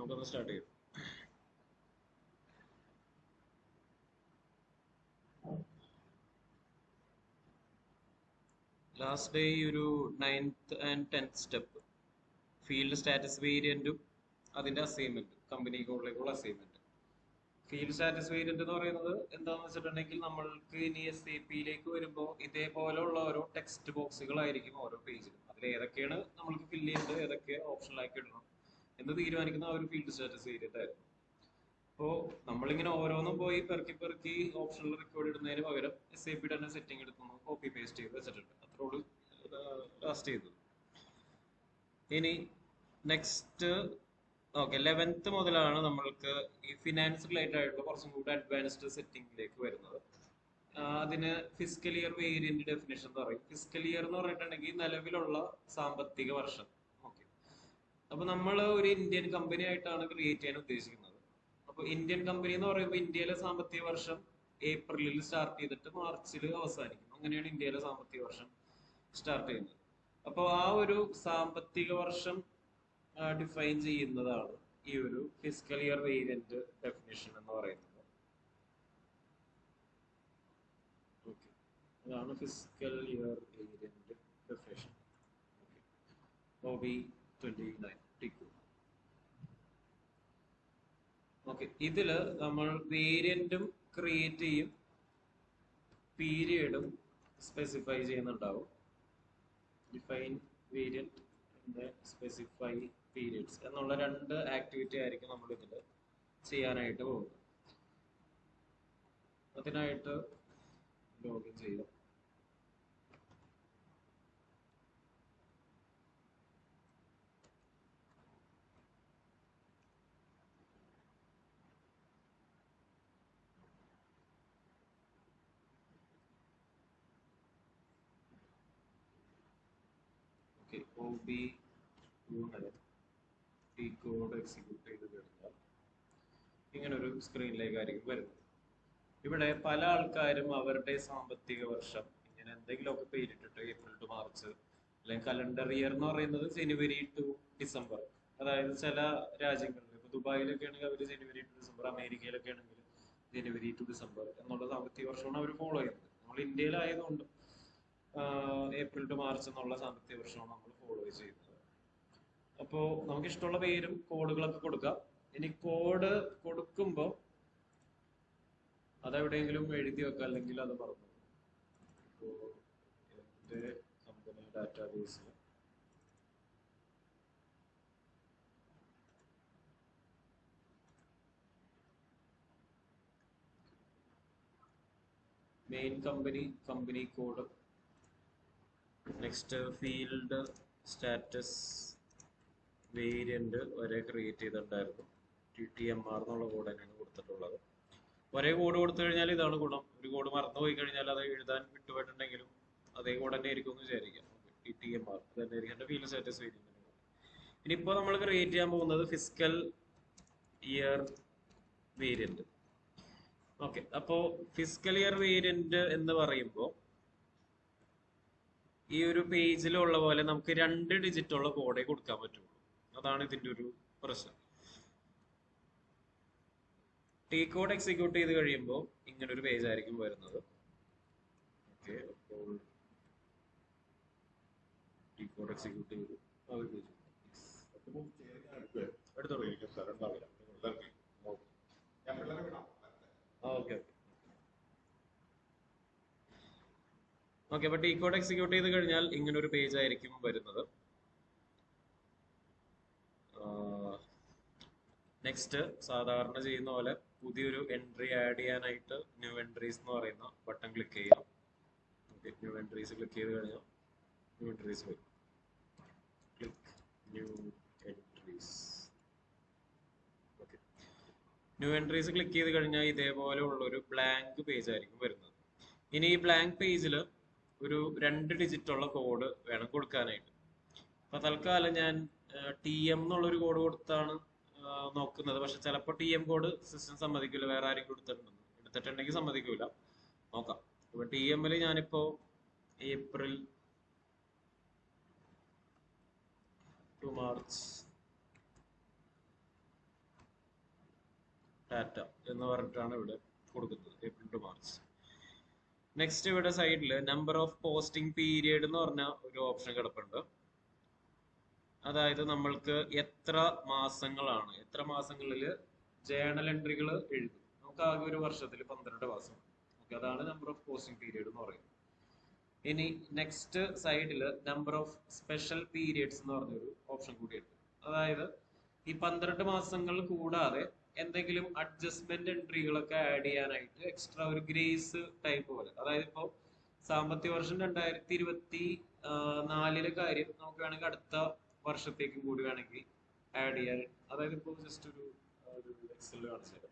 നമുക്കൊന്ന് സ്റ്റാർട്ട് ചെയ്യാം. Last day ഒരു 9th and 10th step field status വേരിയന്റും അതിന്റെ അസൈൻമെന്റ് കമ്പനി കോഡിലേക്കുള്ള അസൈൻമെന്റ്. ഫീൽഡ് സ്റ്റാറ്റസ് വേരിയന്റ് എന്ന് പറയുന്നത് എന്താണെന്ന് വെച്ചിട്ടുണ്ടെങ്കിൽ നമ്മൾക്ക് ഇനി SAPയിലേക്ക് വരുമ്പോൾ ഇതേപോലെയുള്ള ഓരോ ടെക്സ്റ്റ് ബോക്സുകളായിരിക്കും ഓരോ പേജിലും. അതിൽ ഏതൊക്കെയാണ് നമ്മൾക്ക് ഫില്ല് ചെയ്യേണ്ടത്, ഏതൊക്കെ ഓപ്ഷനിലാക്കി ഇടണം എന്ന് തീരുമാനിക്കുന്ന ആ ഒരു ഫീൽഡ് സ്റ്റാറ്റസ് വേരിയന്റ് ആയിരുന്നു. അപ്പോൾ നമ്മളിങ്ങനെ ഓരോന്നും പോയി പെറുക്കി പെറുക്കി ഓപ്ഷനിൽ റെക്കോർഡ് ഇടുന്നതിന് പകരം SAP തന്നെ സെറ്റിംഗ് എടുക്കുന്നു, കോപ്പി പേസ്റ്റ് ചെയ്ത് വെച്ചിട്ടുണ്ട്. അത്രോട് ലാസ്റ്റ് ചെയ്തത്. ഇനി നെക്സ്റ്റ് 11th മുതലാണ് നമ്മൾക്ക് ഈ ഫിനാൻസ് റിലേറ്റഡ് ആയിട്ടുള്ള കുറച്ചും കൂടി അഡ്വാൻസ്ഡ് സെറ്റിംഗിലേക്ക് വരുന്നത്. അതിന് ഫിസ്ക്കൽ ഇയർ വേരിയന്റ് ഡെഫിനേഷൻ എന്ന് പറയും. ഫിസ്ക്കൽ ഇയർ എന്ന് പറഞ്ഞിട്ടുണ്ടെങ്കിൽ നിലവിലുള്ള സാമ്പത്തിക വർഷം. ഓക്കെ, അപ്പൊ നമ്മൾ ഒരു ഇന്ത്യൻ കമ്പനി ആയിട്ടാണ് ക്രിയേറ്റ് ചെയ്യാൻ ഉദ്ദേശിക്കുന്നത്. അപ്പൊ ഇന്ത്യൻ കമ്പനി എന്ന് പറയുമ്പോൾ ഇന്ത്യയിലെ സാമ്പത്തിക വർഷം ഏപ്രിലിൽ സ്റ്റാർട്ട് ചെയ്തിട്ട് മാർച്ചിൽ അവസാനിക്കും. അങ്ങനെയാണ് ഇന്ത്യയിലെ സാമ്പത്തിക വർഷം സ്റ്റാർട്ട് ചെയ്യുന്നത്. അപ്പോൾ ആ ഒരു സാമ്പത്തിക വർഷം ഡിഫൈൻ ചെയ്യുന്നതാണ് ഈ ഒരു ഫിസ്ക്കൽ ഇയർ വേരിയന്റ് ഡെഫിനിഷൻ എന്ന് പറയുന്നത്. ഓക്കെ, അതാണ് fiscal year variant definition. OB 29 ടിക്കു. ഓക്കെ, ഇതില് നമ്മൾ വേരിയന്റും ക്രിയേറ്റ് ചെയ്യും, പീരിയഡും സ്പെസിഫൈ ചെയ്യുന്നുണ്ടാവും. ഡിഫൈൻ വേരിയന്റ് സ്പെസിഫൈ പീരിയഡ്സ് എന്നുള്ള രണ്ട് ആക്ടിവിറ്റി ആയിരിക്കും നമ്മൾ ഇതിൽ ചെയ്യാനായിട്ട് പോകുന്നത്. അതിനായിട്ട് ലോഗിൻ ചെയ്യാം. OB 29 ടി കോഡ് എക്സിക്യൂട്ട് ചെയ്ത് കഴിഞ്ഞാൽ ഇങ്ങനെ ഒരു സ്ക്രീനിലേക്കായിരിക്കും വരുന്നത്. ഇവിടെ പല ആൾക്കാരും അവരുടെ സാമ്പത്തിക വർഷം ഇങ്ങനെ എന്തെങ്കിലുമൊക്കെ പേരിട്ടിട്ട് ഏപ്രിൽ ടു മാർച്ച്, അല്ലെങ്കിൽ കലണ്ടർ ഇയർ എന്ന് പറയുന്നത് ജനുവരി ടു ഡിസംബർ. അതായത് ചില രാജ്യങ്ങളിൽ ഇപ്പൊ ദുബായിലൊക്കെ ആണെങ്കിൽ അവർ ജനുവരി ടു ഡിസംബർ, അമേരിക്കയിലൊക്കെ ആണെങ്കിൽ ജനുവരി ടു ഡിസംബർ എന്നുള്ള സാമ്പത്തിക വർഷമാണ് അവർ ഫോളോ ചെയ്യുന്നത്. നമ്മൾ ഇന്ത്യയിലായതുകൊണ്ട് ഏപ്രിൽ ടു മാർച്ച് എന്നുള്ള സാമ്പത്തിക വർഷമാണ് നമ്മൾ ഫോളോ ചെയ്യുന്നത്. അപ്പോൾ നമുക്ക് ഇഷ്ടമുള്ള പേരും കോഡുകളൊക്കെ കൊടുക്കാം. ഇനി കോഡ് കൊടുക്കുമ്പോൾ അതെവിടെയെങ്കിലും എഴുതി വെക്കാം, അല്ലെങ്കിൽ അത് മറന്നു. ഇപ്പോൾ എൻ്റെ കമ്പനി ഡാറ്റാബേസിൽ main company code, next field status variant വരെ ക്രിയേറ്റ് ചെയ്തിട്ടുണ്ടായിരുന്നു. TTMR എന്നുള്ള കോഡ് തന്നെയാണ് കൊടുത്തിട്ടുള്ളത്. ഒരേ കോഡ് കൊടുത്തു കഴിഞ്ഞാൽ ഇതാണ് ഗുണം. ഒരു കോഡ് മറന്നുപോയി കഴിഞ്ഞാൽ അത് എഴുതാൻ വിട്ടുപോയിട്ടുണ്ടെങ്കിലും അതേ കോഡ് തന്നെ ആയിരിക്കും എന്ന് വിചാരിക്കാം. TTMR തന്നെ ആയിരിക്കും എൻ്റെ ഫീൽഡ് സ്റ്റാറ്റസ് വേരിയന്റ്. ഇനിയിപ്പോൾ നമ്മൾ ക്രിയേറ്റ് ചെയ്യാൻ പോകുന്നത് ഫിസ്ക്കൽ ഇയർ വേരിയന്റ്. ഓക്കെ, അപ്പോൾ ഫിസ്ക്കൽ ഇയർ വേരിയന്റ് എന്ന് പറയുമ്പോൾ ഈ ഒരു പേജിലുള്ള പോലെ നമുക്ക് 2 ഡിജിറ്റ് ഉള്ള കോഡേ കൊടുക്കാൻ പറ്റുള്ളൂ. അതാണ് ഇതിന്റെ ഒരു പ്രശ്നം. ടി കോഡ് എക്സിക്യൂട്ട് ചെയ്ത് കഴിയുമ്പോൾ ഇങ്ങനെ ഒരു പേജ് ആയിരിക്കും വരുന്നത്. ഓക്കെ, അപ്പോൾ ടി കോഡ് എക്സിക്യൂട്ട് ചെയ്തു എടുത്തോളൂ. ഓക്കെ ഓക്കെ, അപ്പൊ ടി കോഡ് എക്സിക്യൂട്ട് ചെയ്ത് കഴിഞ്ഞാൽ ഇങ്ങനെ ഒരു പേജ് ആയിരിക്കും വരുന്നത്. നെക്സ്റ്റ് സാധാരണ ചെയ്യുന്ന പോലെ പുതിയൊരു എൻട്രി ആഡ് ചെയ്യാനായിട്ട് ന്യൂ എൻട്രീസ് എന്ന് പറയുന്ന ബട്ടൺ ക്ലിക്ക് ചെയ്യാം. ന്യൂ എൻട്രീസ് ക്ലിക്ക് ചെയ്ത് കഴിഞ്ഞാൽ ന്യൂ എൻട്രീസ് വരും. Click new entries. Okay, new entries click ചെയ്ത് കഴിഞ്ഞാൽ ഇതേപോലെ ഉള്ള ഒരു ബ്ലാങ്ക് പേജ് ആയിരിക്കും വരുന്നത്. ഇനി ഈ ബ്ലാങ്ക് പേജിൽ ഒരു 2 ഡിജിറ്റ് ഉള്ള കോഡ് വേണം കൊടുക്കാനായിട്ട്. അപ്പൊ തൽക്കാലം ഞാൻ TM എന്നുള്ളൊരു കോഡ് കൊടുത്താണ് നോക്കുന്നത്. പക്ഷെ ചിലപ്പോൾ TM കോഡ് സിസ്റ്റം സമ്മതിക്കില്ല, വേറെ ആരും എടുത്തിട്ടുണ്ടെങ്കിൽ സമ്മതിക്കൂല. നോക്കാം. ഇപ്പൊ TMൽ ഞാനിപ്പോ ഏപ്രിൽ ടു മാർച്ച് ഡാറ്റ എന്ന് പറഞ്ഞിട്ടാണ് ഇവിടെ കൊടുക്കുന്നത്, ഏപ്രിൽ ടു മാർച്ച്. നെക്സ്റ്റ് ഇവിടെ സൈഡിൽ നമ്പർ ഓഫ് പോസ്റ്റിംഗ് പീരിയഡ് എന്ന് പറഞ്ഞ ഒരു ഓപ്ഷൻ കിടപ്പുണ്ട്. അതായത് നമ്മൾക്ക് എത്ര മാസങ്ങളിൽ ജേണൽ എൻട്രികൾ എഴുതും. നമുക്ക് ആകെ ഒരു വർഷത്തിൽ 12 മാസം. ഓക്കെ, അതാണ് നമ്പർ ഓഫ് പോസ്റ്റിംഗ് പീരിയഡ് എന്ന് പറയുന്നത്. ഇനി നെക്സ്റ്റ് സൈഡിൽ നമ്പർ ഓഫ് സ്പെഷ്യൽ പീരിയഡ്സ് എന്ന് പറഞ്ഞൊരു ഓപ്ഷൻ കൂടിയുണ്ട്. അതായത് ഈ 12 മാസങ്ങൾ കൂടാതെ എന്തെങ്കിലും അഡ്ജസ്റ്റ്മെന്റ് എൻട്രികളൊക്കെ ആഡ് ചെയ്യാനായിട്ട് എക്സ്ട്രാ ഒരു ഗ്രേസ് ടൈപ്പ് പോലെ. അതായത് ഇപ്പോൾ സാമ്പത്തിക വർഷം 2024 കാര്യം നമുക്ക് വേണമെങ്കിൽ അടുത്ത വർഷത്തേക്കും കൂടി വേണമെങ്കിൽ ആഡ് ചെയ്യാൻ. അതായത് ഇപ്പോൾ ജസ്റ്റ് ഒരു എക്സൽ കാണിച്ചു തരാം.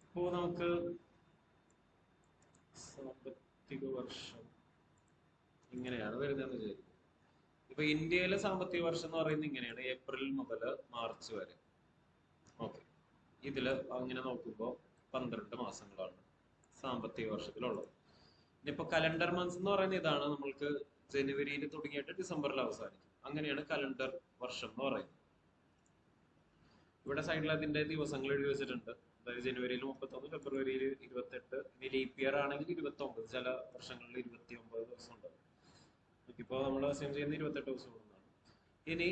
ഇപ്പോൾ നമുക്ക് സാമ്പത്തിക വർഷം ഇങ്ങനെയാണ് വരുന്നതെന്ന് വിചാരിക്കും. ഇപ്പൊ ഇന്ത്യയിലെ സാമ്പത്തിക വർഷം എന്ന് പറയുന്നത് ഇങ്ങനെയാണ്, ഏപ്രിൽ മുതൽ മാർച്ച് വരെ. ഓക്കെ, ഇതില് അങ്ങനെ നോക്കുമ്പോൾ 12 മാസങ്ങളാണ് സാമ്പത്തിക വർഷത്തിലുള്ളത്. ഇനിയിപ്പോ കലണ്ടർ മന്ത്സ് എന്ന് പറയുന്നത് ഇതാണ്, നമ്മൾക്ക് ജനുവരിയിൽ തുടങ്ങിയിട്ട് ഡിസംബറിൽ അവസാനിക്കും. അങ്ങനെയാണ് കലണ്ടർ വർഷം എന്ന് പറയുന്നത്. ഇവിടെ സൈഡിൽ അതിന്റെ ദിവസങ്ങൾ എഴുതി വെച്ചിട്ടുണ്ട്. അതായത് ജനുവരിയിൽ 31, ഫെബ്രുവരിയിൽ 28, ഇനി ലീപ്പ് ഇയർ ആണെങ്കിൽ 29, ചില വർഷങ്ങളിൽ 29 ദിവസം ഉണ്ടാവും. ഇപ്പോ നമ്മൾ അസ്യൂം ചെയ്യുന്ന 28 ദിവസം കൊണ്ടാണ്. ഇനി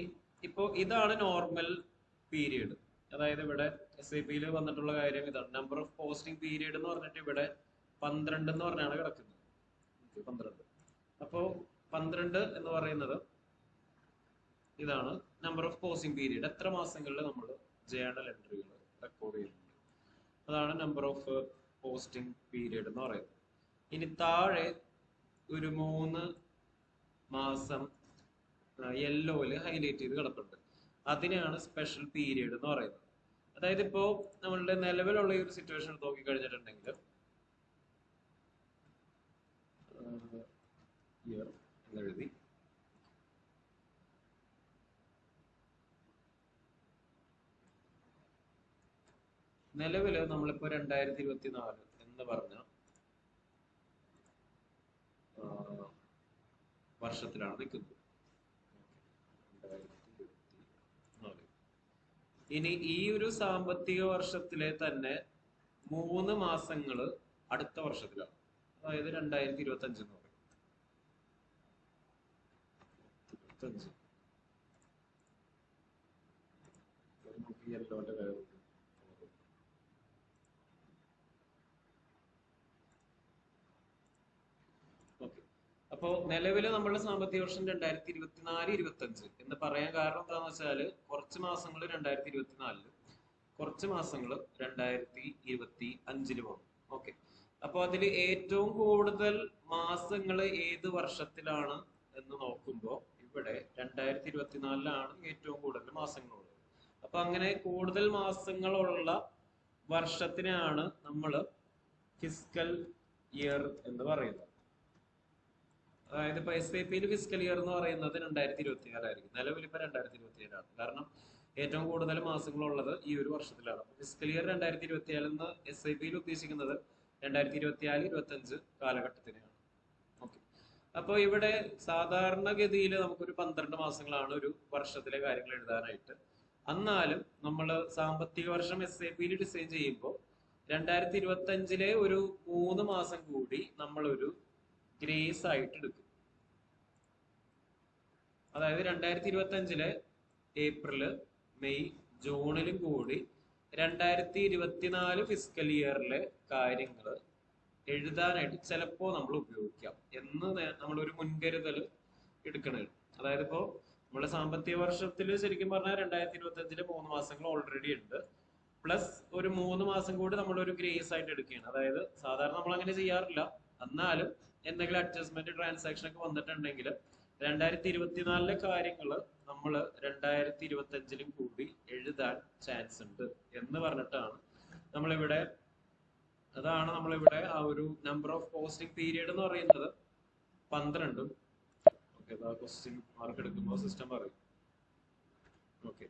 ഇപ്പോ ഇതാണ് നോർമൽ പീരീഡ്. അതായത് ഇവിടെ SIP-യിൽ വന്നിട്ടുള്ള കാര്യം ഇതാണ്, നമ്പർ ഓഫ് പോസ്റ്റിംഗ് പീരീഡ് എന്ന് പറഞ്ഞിട്ട് ഇവിടെ 12 എന്ന് പറഞ്ഞാണ് കിടക്കുന്നത്. 12. അപ്പോ 12 എന്ന് പറയുന്നത് ഇതാണ് നമ്പർ ഓഫ് പോസ്റ്റിംഗ് പീരീഡ്. എത്ര മാസങ്ങളിൽ നമ്മൾ ജേണൽ എൻട്രികൾ റെക്കോർഡ് ചെയ്യുന്നുണ്ട്, അതാണ് നമ്പർ ഓഫ് പോസ്റ്റിംഗ് പീരീഡ് എന്ന് പറയുന്നത്. ഇനി താഴെ ഒരു 3 മാസം യെല്ലോയില് ഹൈലൈറ്റ് ചെയ്ത് കിടപ്പുണ്ട്. അതിനെയാണ് സ്പെഷ്യൽ പീരീഡ് എന്ന് പറയുന്നത്. അതായത് ഇപ്പോ നമ്മളുടെ നിലവിലുള്ള ഈ ഒരു സിറ്റുവേഷൻ നോക്കി കഴിഞ്ഞിട്ടുണ്ടെങ്കിൽ ഇയർ എന്നെഴുതി, നിലവില് നമ്മളിപ്പോ 2024 എന്ന് പറഞ്ഞ വർഷത്തിലാണ് നിൽക്കുന്നത്. 2024. ഇനി ഈ ഒരു സാമ്പത്തിക വർഷത്തിലെ തന്നെ 3 മാസങ്ങള് അടുത്ത വർഷത്തിലാണ്, അതായത് 2025 എന്ന് പറയും. 25 യെല്ലോന്റെ കാര്യം. അപ്പോ നിലവില് നമ്മുടെ സാമ്പത്തിക വർഷം 2024-25 എന്ന് പറയാൻ കാരണം എന്താണെന്ന് വെച്ചാല് കുറച്ച് മാസങ്ങൾ 2024, കുറച്ച് മാസങ്ങൾ 2025 വന്നു. ഓക്കെ, അപ്പൊ അതിൽ ഏറ്റവും കൂടുതൽ മാസങ്ങൾ ഏത് വർഷത്തിലാണ് എന്ന് നോക്കുമ്പോൾ ഇവിടെ 2024 ഏറ്റവും കൂടുതൽ മാസങ്ങളുള്ളത്. അപ്പൊ അങ്ങനെ കൂടുതൽ മാസങ്ങളുള്ള വർഷത്തിനാണ് നമ്മൾ ഫിസ്ക്കൽ ഇയർ എന്ന് പറയുന്നത്. അതായത് ഇപ്പൊ SIP-യിൽ ഫിസ്ക്കൽ ഇയർ എന്ന് പറയുന്നത് 2024 ആയിരിക്കും. നിലവിൽ ഇപ്പൊ 2027 ആണ്. കാരണം ഏറ്റവും കൂടുതൽ മാസങ്ങളുള്ളത് ഈ ഒരു വർഷത്തിലാണ്. ഫിസ്ക്കൽ ഇയർ 2024 എന്ന് SIP-യിൽ ഉദ്ദേശിക്കുന്നത് 2024-25 കാലഘട്ടത്തിനെയാണ്. ഓക്കെ, അപ്പൊ ഇവിടെ സാധാരണഗതിയിൽ നമുക്കൊരു 12 മാസങ്ങളാണ് ഒരു വർഷത്തിലെ കാര്യങ്ങൾ എഴുതാനായിട്ട്. എന്നാലും നമ്മൾ സാമ്പത്തിക വർഷം SIP-യിൽ ഡിസൈൻ ചെയ്യുമ്പോൾ 2025-ലെ ഒരു 3 മാസം കൂടി നമ്മളൊരു ഗ്രേസ് ആയിട്ട് എടുക്കും. അതായത് 2025-ലെ ഏപ്രില്, മെയ്, ജൂണിലും കൂടി 2024 ഫിസ്ക്കൽ ഇയറിലെ കാര്യങ്ങൾ എഴുതാനായിട്ട് ചിലപ്പോൾ നമ്മൾ ഉപയോഗിക്കാം എന്ന് നമ്മളൊരു മുൻകരുതൽ എടുക്കണത്. അതായത് ഇപ്പോൾ നമ്മുടെ സാമ്പത്തിക വർഷത്തിൽ ശരിക്കും പറഞ്ഞാൽ 2025-ലെ 3 മാസങ്ങൾ ഓൾറെഡി ഉണ്ട്, പ്ലസ് ഒരു 3 മാസം കൂടി നമ്മളൊരു ഗ്രേസ് ആയിട്ട് എടുക്കുകയാണ്. അതായത് സാധാരണ നമ്മൾ അങ്ങനെ ചെയ്യാറില്ല, എന്നാലും എന്തെങ്കിലും അഡ്ജസ്റ്റ്മെന്റ് ട്രാൻസാക്ഷൻ ഒക്കെ വന്നിട്ടുണ്ടെങ്കിൽ 2024-ലെ കാര്യങ്ങൾ നമ്മൾ 2025-ലും കൂടി എഴുതാൻ ചാൻസ് ഉണ്ട് എന്ന് പറഞ്ഞിട്ടാണ് നമ്മളിവിടെ, അതാണ് നമ്മളിവിടെ ആ ഒരു നമ്പർ ഓഫ് പോസ്റ്റിംഗ് പീരിയഡ് എന്ന് പറയുന്നത് 12. ഓക്കെ, ക്വസ്റ്റ്യൻ മാർക്ക് എടുക്കുമ്പോൾ സിസ്റ്റം പറയും. ഓക്കെ,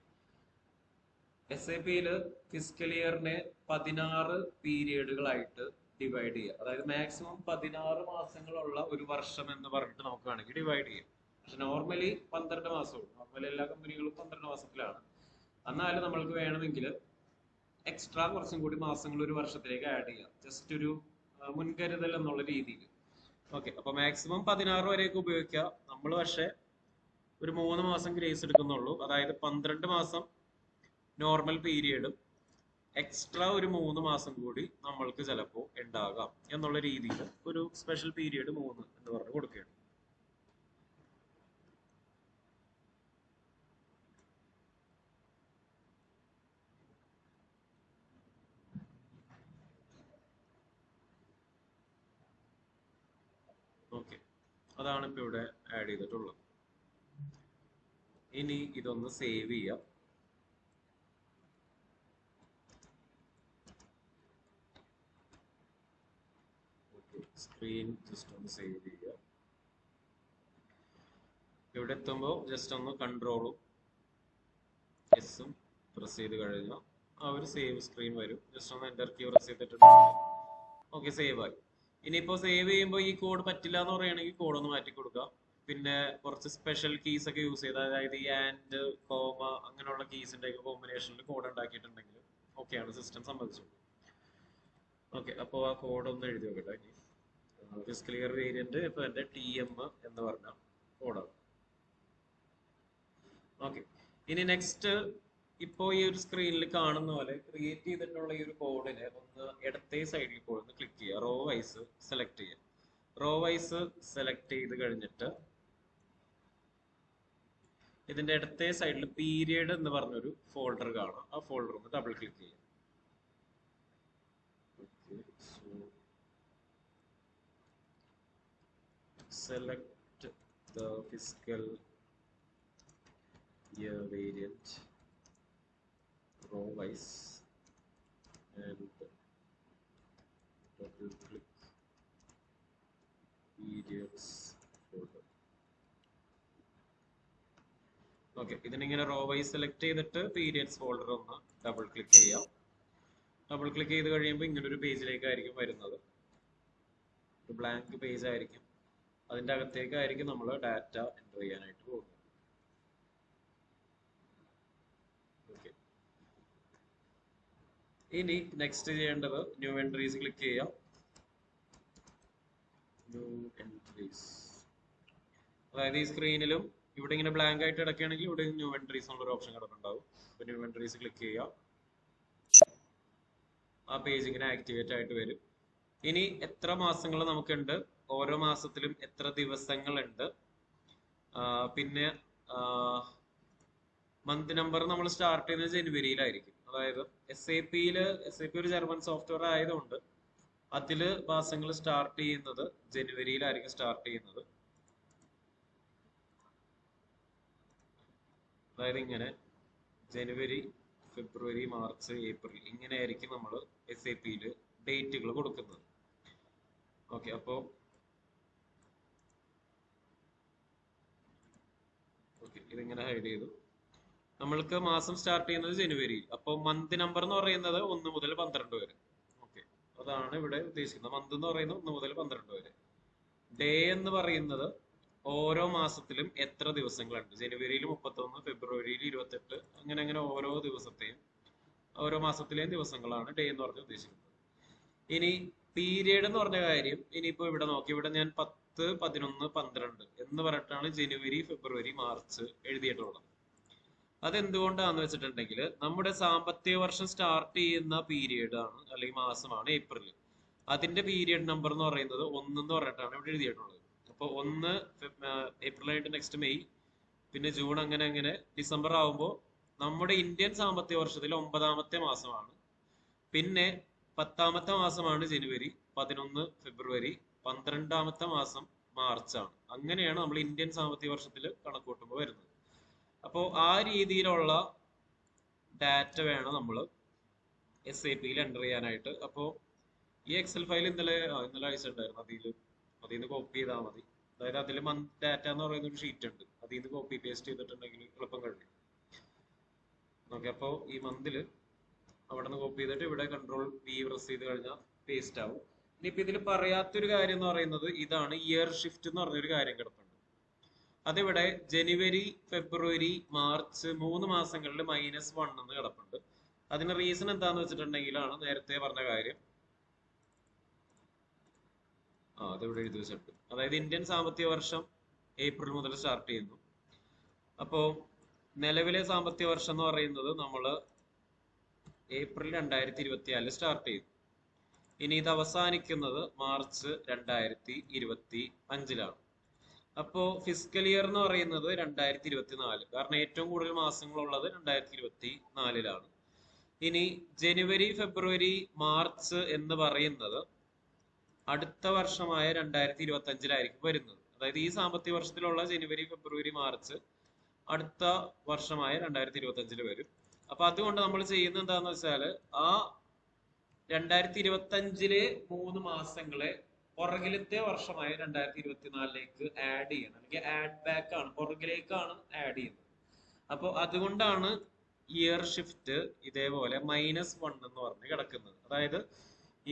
SAP-യില് ഫിസിക്കൽ ഇയറിനെ 16 പീരിയഡുകളായിട്ട് ഡിവൈഡ് ചെയ്യുക. അതായത് മാക്സിമം 16 മാസങ്ങളുള്ള ഒരു വർഷം എന്ന് പറഞ്ഞിട്ട് നമുക്ക് വേണമെങ്കിൽ ഡിവൈഡ് ചെയ്യാം. പക്ഷെ നോർമലി 12 മാസമുള്ളൂ. നോർമലി എല്ലാ കമ്പനികളും 12 മാസത്തിലാണ്. എന്നാലും നമ്മൾക്ക് വേണമെങ്കിൽ എക്സ്ട്രാ കുറച്ചും കൂടി മാസങ്ങൾ ഒരു വർഷത്തിലേക്ക് ആഡ് ചെയ്യാം. ജസ്റ്റ് ഒരു മുൻകരുതൽ എന്നുള്ള രീതിയിൽ. ഓക്കെ, അപ്പൊ മാക്സിമം 16 വരെയൊക്കെ ഉപയോഗിക്കാം. നമ്മൾ പക്ഷെ ഒരു 3 മാസം ഗ്രേസ് എടുക്കുന്നുള്ളൂ. അതായത് 12 മാസം നോർമൽ പീരിയഡും എക്സ്ട്രാ ഒരു 3 മാസം കൂടി നമ്മൾക്ക് ചിലപ്പോൾ ഉണ്ടാകാം എന്നുള്ള രീതിയിൽ ഒരു സ്പെഷ്യൽ പീരിയഡ് 3 എന്ന് പറഞ്ഞ് കൊടുക്കുകയാണ്. ഓക്കെ, അതാണ് ഇപ്പൊ ഇവിടെ ആഡ് ചെയ്തിട്ടുള്ളത്. ഇനി ഇതൊന്ന് സേവ് ചെയ്യാം. സ്ക്രീൻ ജസ്റ്റ് ഒന്ന് സേവ് ചെയ്യുക. ഇവിടെ എത്തുമ്പോൾ ജസ്റ്റ് ഒന്ന് കൺട്രോളും എസും പ്രസ് ചെയ്ത് കഴിഞ്ഞാൽ ആ ഒരു സേവ് സ്ക്രീൻ വരും. ജസ്റ്റ് ഒന്ന് എന്റർ കീ പ്രസ് ചെയ്തിട്ടുണ്ടെങ്കിൽ ഓക്കെ, സേവ് ആയി. ഇനിയിപ്പോ സേവ് ചെയ്യുമ്പോൾ ഈ കോഡ് പറ്റില്ല എന്ന് പറയുകയാണെങ്കിൽ കോഡ് ഒന്ന് മാറ്റി കൊടുക്കാം. പിന്നെ കുറച്ച് സ്പെഷ്യൽ കീസ് ഒക്കെ യൂസ് ചെയ്ത്, അതായത് ഈ ആൻഡ്, കോമ അങ്ങനെയുള്ള കീസിന്റെ ഒക്കെ കോമ്പിനേഷനിൽ കോഡ് ഉണ്ടാക്കിയിട്ടുണ്ടെങ്കിൽ ഓക്കെയാണ്, സിസ്റ്റം സമ്മതിച്ചു. ഓക്കെ, അപ്പോൾ ആ കോഡ് ഒന്ന് എഴുതി നോക്കട്ടെ. ഫിസിക്കൽ ഇയർ വേരിയന്റ് ഇപ്പൊ എന്റെ TM എന്ന് പറഞ്ഞ കോഡാണ്. ഓക്കെ, ഇനി നെക്സ്റ്റ് ഇപ്പോ ഈ ഒരു സ്ക്രീനിൽ കാണുന്ന പോലെ ക്രിയേറ്റ് ചെയ്തിട്ടുള്ള ഈ ഒരു കോഡിനെ ഒന്ന് ഇടത്തെ സൈഡിൽ പോയി ഒന്ന് ക്ലിക്ക് ചെയ്യുക. റോ വൈസ് സെലക്ട് ചെയ്യുക. റോ വൈസ് സെലക്ട് ചെയ്ത് കഴിഞ്ഞിട്ട് ഇതിന്റെ ഇടത്തെ സൈഡിൽ പീരിയഡ് എന്ന് പറഞ്ഞൊരു ഫോൾഡർ കാണാം. ആ ഫോൾഡർ ഒന്ന് ഡബിൾ ക്ലിക്ക് ചെയ്യുക. Select the physical year variant row wise and double click periods folder. Okay, ഇതിനിങ്ങനെ റോ വൈസ് സെലക്ട് ചെയ്തിട്ട് പീരിയഡ്സ് ഫോൾഡർ ഒന്ന് ഡബിൾ ക്ലിക്ക് ചെയ്യാം. ഡബിൾ ക്ലിക്ക് ചെയ്ത് കഴിയുമ്പോൾ ഇങ്ങനെ ഒരു പേജിലേക്കായിരിക്കും വരുന്നത്. ഒരു ബ്ലാങ്ക് പേജ് ആയിരിക്കും. അതിന്റെ അകത്തേക്കായിരിക്കും നമ്മൾ ഡാറ്റ എൻ്റർ ചെയ്യാനായിട്ട് പോകുന്നത്. ഇനി നെക്സ്റ്റ് ചെയ്യേണ്ടത് ന്യൂ എൻട്രീസ് ക്ലിക്ക് ചെയ്യാം. ന്യൂ എൻട്രീസ്, അതായത് ഈ സ്ക്രീനിലും ഇവിടെ ഇങ്ങനെ ബ്ലാങ്ക് ആയിട്ട് കിടക്കുകയാണെങ്കിൽ ഇവിടെ ന്യൂ എൻട്രീസ് എന്നുള്ള ഒരു ഓപ്ഷൻ കിടക്കുന്നുണ്ടാവും. അപ്പൊ ന്യൂ എൻട്രീസ് ക്ലിക്ക് ചെയ്യാം. ആ പേജ് ഇങ്ങനെ ആക്ടിവേറ്റ് ആയിട്ട് വരും. ഇനി എത്ര മാസങ്ങൾ നമുക്കുണ്ട്, ഓരോ മാസത്തിലും എത്ര ദിവസങ്ങളുണ്ട്, പിന്നെ മന്ത് നമ്പർ നമ്മൾ സ്റ്റാർട്ട് ചെയ്യുന്നത് ജനുവരിയിലായിരിക്കും. അതായത് SAP ഒരു ജർമ്മൻ സോഫ്റ്റ്വെയർ ആയതുകൊണ്ട് അതില് മാസങ്ങൾ സ്റ്റാർട്ട് ചെയ്യുന്നത് ജനുവരിയിലായിരിക്കും സ്റ്റാർട്ട് ചെയ്യുന്നത്. അതായത് ഇങ്ങനെ ജനുവരി, ഫെബ്രുവരി, മാർച്ച്, ഏപ്രിൽ ഇങ്ങനെയായിരിക്കും നമ്മൾ SAP-യില് ഡേറ്റുകൾ കൊടുക്കുന്നത്. ഓക്കെ, അപ്പോൾ ഇതിങ്ങനെ ഹൈഡ് ചെയ്തു. നമ്മൾക്ക് മാസം സ്റ്റാർട്ട് ചെയ്യുന്നത് ജനുവരി. അപ്പോൾ മന്ത് നമ്പർ എന്ന് പറയുന്നത് 1 മുതൽ 12 വരെ. ഓക്കെ, അതാണ് ഇവിടെ ഉദ്ദേശിക്കുന്നത്. മന്ത് എന്ന് പറയുന്നത് 1 മുതൽ 12 വരെ. ഡേ എന്ന് പറയുന്നത് ഓരോ മാസത്തിലും എത്ര ദിവസങ്ങളുണ്ട്. ജനുവരിയിൽ 31, ഫെബ്രുവരിയിൽ 28, അങ്ങനെ അങ്ങനെ ഓരോ ദിവസത്തെയും ഓരോ മാസത്തിലെയും ദിവസങ്ങളാണ് ഡേ എന്ന് പറഞ്ഞ് ഉദ്ദേശിക്കുന്നത്. ഇനി പീരിയഡ് എന്ന് പറഞ്ഞ കാര്യം ഇനിയിപ്പോ ഇവിടെ നോക്കി, ഇവിടെ ഞാൻ 10, 11, 12 എന്ന് പറഞ്ഞിട്ടാണ് ജനുവരി, ഫെബ്രുവരി, മാർച്ച് എഴുതിയിട്ടുള്ളത്. അതെന്തുകൊണ്ടാന്ന് വെച്ചിട്ടുണ്ടെങ്കിൽ നമ്മുടെ സാമ്പത്തിക വർഷം സ്റ്റാർട്ട് ചെയ്യുന്ന പീരിയഡ് ആണ് അല്ലെങ്കിൽ മാസമാണ് ഏപ്രിൽ. അതിന്റെ പീരിയഡ് നമ്പർ എന്ന് പറയുന്നത് 1 എന്ന് പറഞ്ഞിട്ടാണ് ഇവിടെ എഴുതിയിട്ടുള്ളത്. അപ്പോൾ 1 ഏപ്രിൽ ആയിട്ട് നെക്സ്റ്റ് മെയ്, പിന്നെ ജൂൺ, അങ്ങനെ അങ്ങനെ ഡിസംബർ ആവുമ്പോൾ നമ്മുടെ ഇന്ത്യൻ സാമ്പത്തിക വർഷത്തിൽ 9ാമത്തെ മാസമാണ്. പിന്നെ 10ാമത്തെ മാസമാണ് ജനുവരി, 11 ഫെബ്രുവരി, 12ാമത്തെ മാസം മാർച്ചാണ്. അങ്ങനെയാണ് നമ്മൾ ഇന്ത്യൻ സാമ്പത്തിക വർഷത്തിൽ കണക്കൂട്ടുമ്പോൾ വരുന്നത്. അപ്പോൾ ആ രീതിയിലുള്ള ഡാറ്റ വേണം നമ്മൾ SAP-യിൽ എൻ്റർ ചെയ്യാനായിട്ട്. അപ്പോൾ ഈ എക്സൽ ഫയൽ ഇന്നലെ അയച്ചിട്ടുണ്ടായിരുന്നു. അതിൽ നിന്ന് കോപ്പി ചെയ്താൽ മതി. അതായത് അതിൽ മന്ത് ഡാറ്റ എന്ന് പറയുന്ന ഒരു ഷീറ്റ് ഉണ്ട്. അതിൽ നിന്ന് കോപ്പി പേസ്റ്റ് ചെയ്തിട്ടുണ്ടെങ്കിൽ എളുപ്പം കഴിയും. ഓക്കെ, അപ്പോൾ ഈ മന്തിൽ അവിടെ നിന്ന് കോപ്പി ചെയ്തിട്ട് ഇവിടെ കൺട്രോൾ വി പ്രസ് ചെയ്ത് കഴിഞ്ഞാൽ പേസ്റ്റ് ആവും. ഇനിയിപ്പോ ഇതിൽ പറയാത്തൊരു കാര്യം എന്ന് പറയുന്നത് ഇതാണ്, ഇയർ ഷിഫ്റ്റ് എന്ന് പറഞ്ഞൊരു കാര്യം കിടപ്പുണ്ട്. അതിവിടെ ജനുവരി, ഫെബ്രുവരി, മാർച്ച് 3 മാസങ്ങളിൽ -1 എന്ന് കിടപ്പുണ്ട്. അതിന് റീസൺ എന്താന്ന് വെച്ചിട്ടുണ്ടെങ്കിലാണ് നേരത്തെ പറഞ്ഞ കാര്യം. അതിവിടെ എഴുതി വെച്ചിട്ടുണ്ട്. അതായത് ഇന്ത്യൻ സാമ്പത്തിക വർഷം ഏപ്രിൽ മുതൽ സ്റ്റാർട്ട് ചെയ്യുന്നു. അപ്പോ നിലവിലെ സാമ്പത്തിക വർഷം എന്ന് പറയുന്നത് നമ്മൾ ഏപ്രിൽ 2024 സ്റ്റാർട്ട് ചെയ്തു. ഇനി ഇത് അവസാനിക്കുന്നത് മാർച്ച് 2025 അപ്പോ ഫിസിക്കൽ ഇയർ എന്ന് പറയുന്നത് 2024, കാരണം ഏറ്റവും കൂടുതൽ മാസങ്ങളുള്ളത് 2024. ഇനി ജനുവരി, ഫെബ്രുവരി, മാർച്ച് എന്ന് പറയുന്നത് അടുത്ത വർഷമായ 2025 വരുന്നത്. അതായത് ഈ സാമ്പത്തിക വർഷത്തിലുള്ള ജനുവരി, ഫെബ്രുവരി, മാർച്ച് അടുത്ത വർഷമായ 2025 വരും. അപ്പൊ അതുകൊണ്ട് നമ്മൾ ചെയ്യുന്നത് എന്താന്ന് വെച്ചാൽ ആ 2025 3 മാസങ്ങളെ പുറകിലത്തെ വർഷമായ 2024 ആഡ് ചെയ്യണം, അല്ലെങ്കിൽ ആഡ് ബാക്ക് ആണ്, പുറകിലേക്കാണ് ആഡ് ചെയ്യുന്നത്. അപ്പൊ അതുകൊണ്ടാണ് ഇയർ ഷിഫ്റ്റ് ഇതേപോലെ -1 എന്ന് പറഞ്ഞ് കിടക്കുന്നത്. അതായത്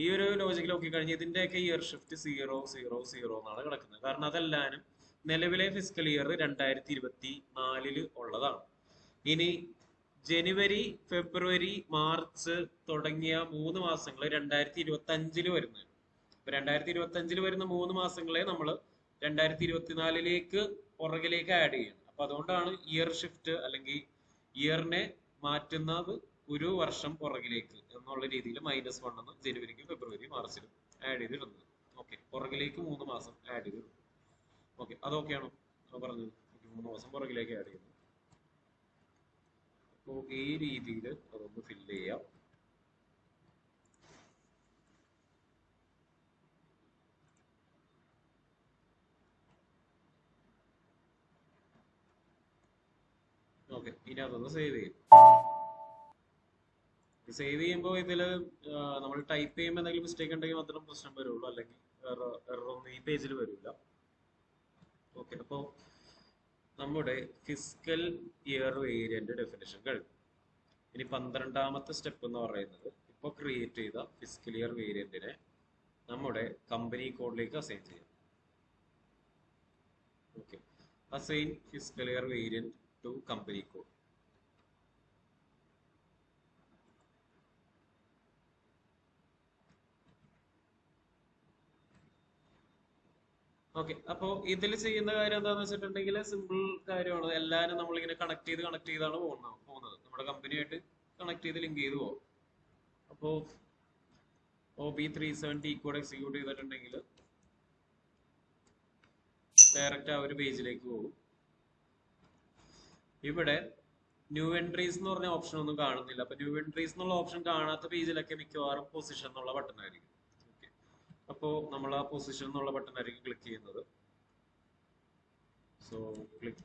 ഈ ഒരു ലോജിക്ക് നോക്കിക്കഴിഞ്ഞാൽ ഇതിന്റെയൊക്കെ ഇയർ ഷിഫ്റ്റ് 0 0 0 എന്നാണ് കിടക്കുന്നത്. കാരണം അതെല്ലാനും നിലവിലെ ഫിസിക്കൽ ഇയർ 2024 ഉള്ളതാണ്. ഇനി ജനുവരി, ഫെബ്രുവരി, മാർച്ച് തുടങ്ങിയ 3 മാസങ്ങൾ 2025 വരുന്നത്. ഇപ്പൊ 2025 വരുന്ന 3 മാസങ്ങളെ നമ്മൾ 2024 പുറകിലേക്ക് ആഡ് ചെയ്യണം. അപ്പൊ അതുകൊണ്ടാണ് ഇയർ ഷിഫ്റ്റ് അല്ലെങ്കിൽ ഇയറിനെ മാറ്റുന്നത് ഒരു വർഷം പുറകിലേക്ക് എന്നുള്ള രീതിയിൽ -1 എന്ന് ജനുവരിക്കും ഫെബ്രുവരി, മാർച്ചിലും ആഡ് ചെയ്തിടുന്നത്. ഓക്കെ, പുറകിലേക്ക് 3 മാസം ആഡ് ചെയ്തിടുന്നു. ഓക്കെ, അതൊക്കെയാണോ പറഞ്ഞത്? 3 മാസം പുറകിലേക്ക് ആഡ് ചെയ്യുന്നു. അപ്പോൾ ഈ രീതിയിൽ അതൊന്ന് ഫില്ല് ചെയ്യാം. ഓക്കെ, ഇനി അതൊന്ന് സേവ് ചെയ്യും. സേവ് ചെയ്യുമ്പോൾ ഇതിൽ നമ്മൾ ടൈപ്പ് ചെയ്യുമ്പോൾ എന്തെങ്കിലും മിസ്റ്റേക്ക് ഉണ്ടെങ്കിൽ മാത്രം പ്രശ്നം വരുള്ളൂ, അല്ലെങ്കിൽ എറർ ഒന്നും ഈ പേജിൽ വരില്ല. ഓക്കെ, അപ്പോൾ നമ്മുടെ ഫിസിക്കൽ ഇയർ വേരിയന്റ് ഡെഫിനിഷൻ കഴിഞ്ഞു. ഇനി 12ാമത്തെ സ്റ്റെപ്പ് എന്ന് പറയുന്നത് ഇപ്പോൾ ക്രിയേറ്റ് ചെയ്ത ഫിസിക്കൽ ഇയർ വേരിയന്റിനെ നമ്മുടെ കമ്പനി കോഡിലേക്ക് അസൈൻ ചെയ്യാം. Okay, assign fiscal year variant to company code. Okay, അപ്പോ ഇതിൽ ചെയ്യുന്ന കാര്യം എന്താണെന്ന് വെച്ചിട്ടുണ്ടെങ്കിൽ സിമ്പിൾ കാര്യമാണ്. എല്ലാവരും നമ്മളിങ്ങനെ കണക്ട് ചെയ്താണ് പോകുന്നത്. നമ്മുടെ കമ്പനിയായിട്ട് കണക്ട് ചെയ്ത് ലിങ്ക് ചെയ്ത് പോകും. അപ്പോ OB370 കോഡ് എക്സിക്യൂട്ട് ചെയ്തിട്ടുണ്ടെങ്കിൽ ഡയറക്റ്റ് ആ ഒരു പേജിലേക്ക് പോകും. ഇവിടെ ന്യൂ എൻട്രീസ് എന്ന് പറഞ്ഞ ഓപ്ഷൻ ഒന്നും കാണുന്നില്ല. അപ്പൊ ന്യൂ എൻട്രീസ് എന്നുള്ള ഓപ്ഷൻ കാണാത്ത പേജിലൊക്കെ മിക്കവാറും പൊസിഷൻ എന്നുള്ള ബട്ടൺ ആയിരിക്കും. അപ്പോ നമ്മൾ ആ പൊസിഷൻ എന്നുള്ള ബട്ടൺ ആയിരിക്കും ക്ലിക്ക് ചെയ്യുന്നത്. So click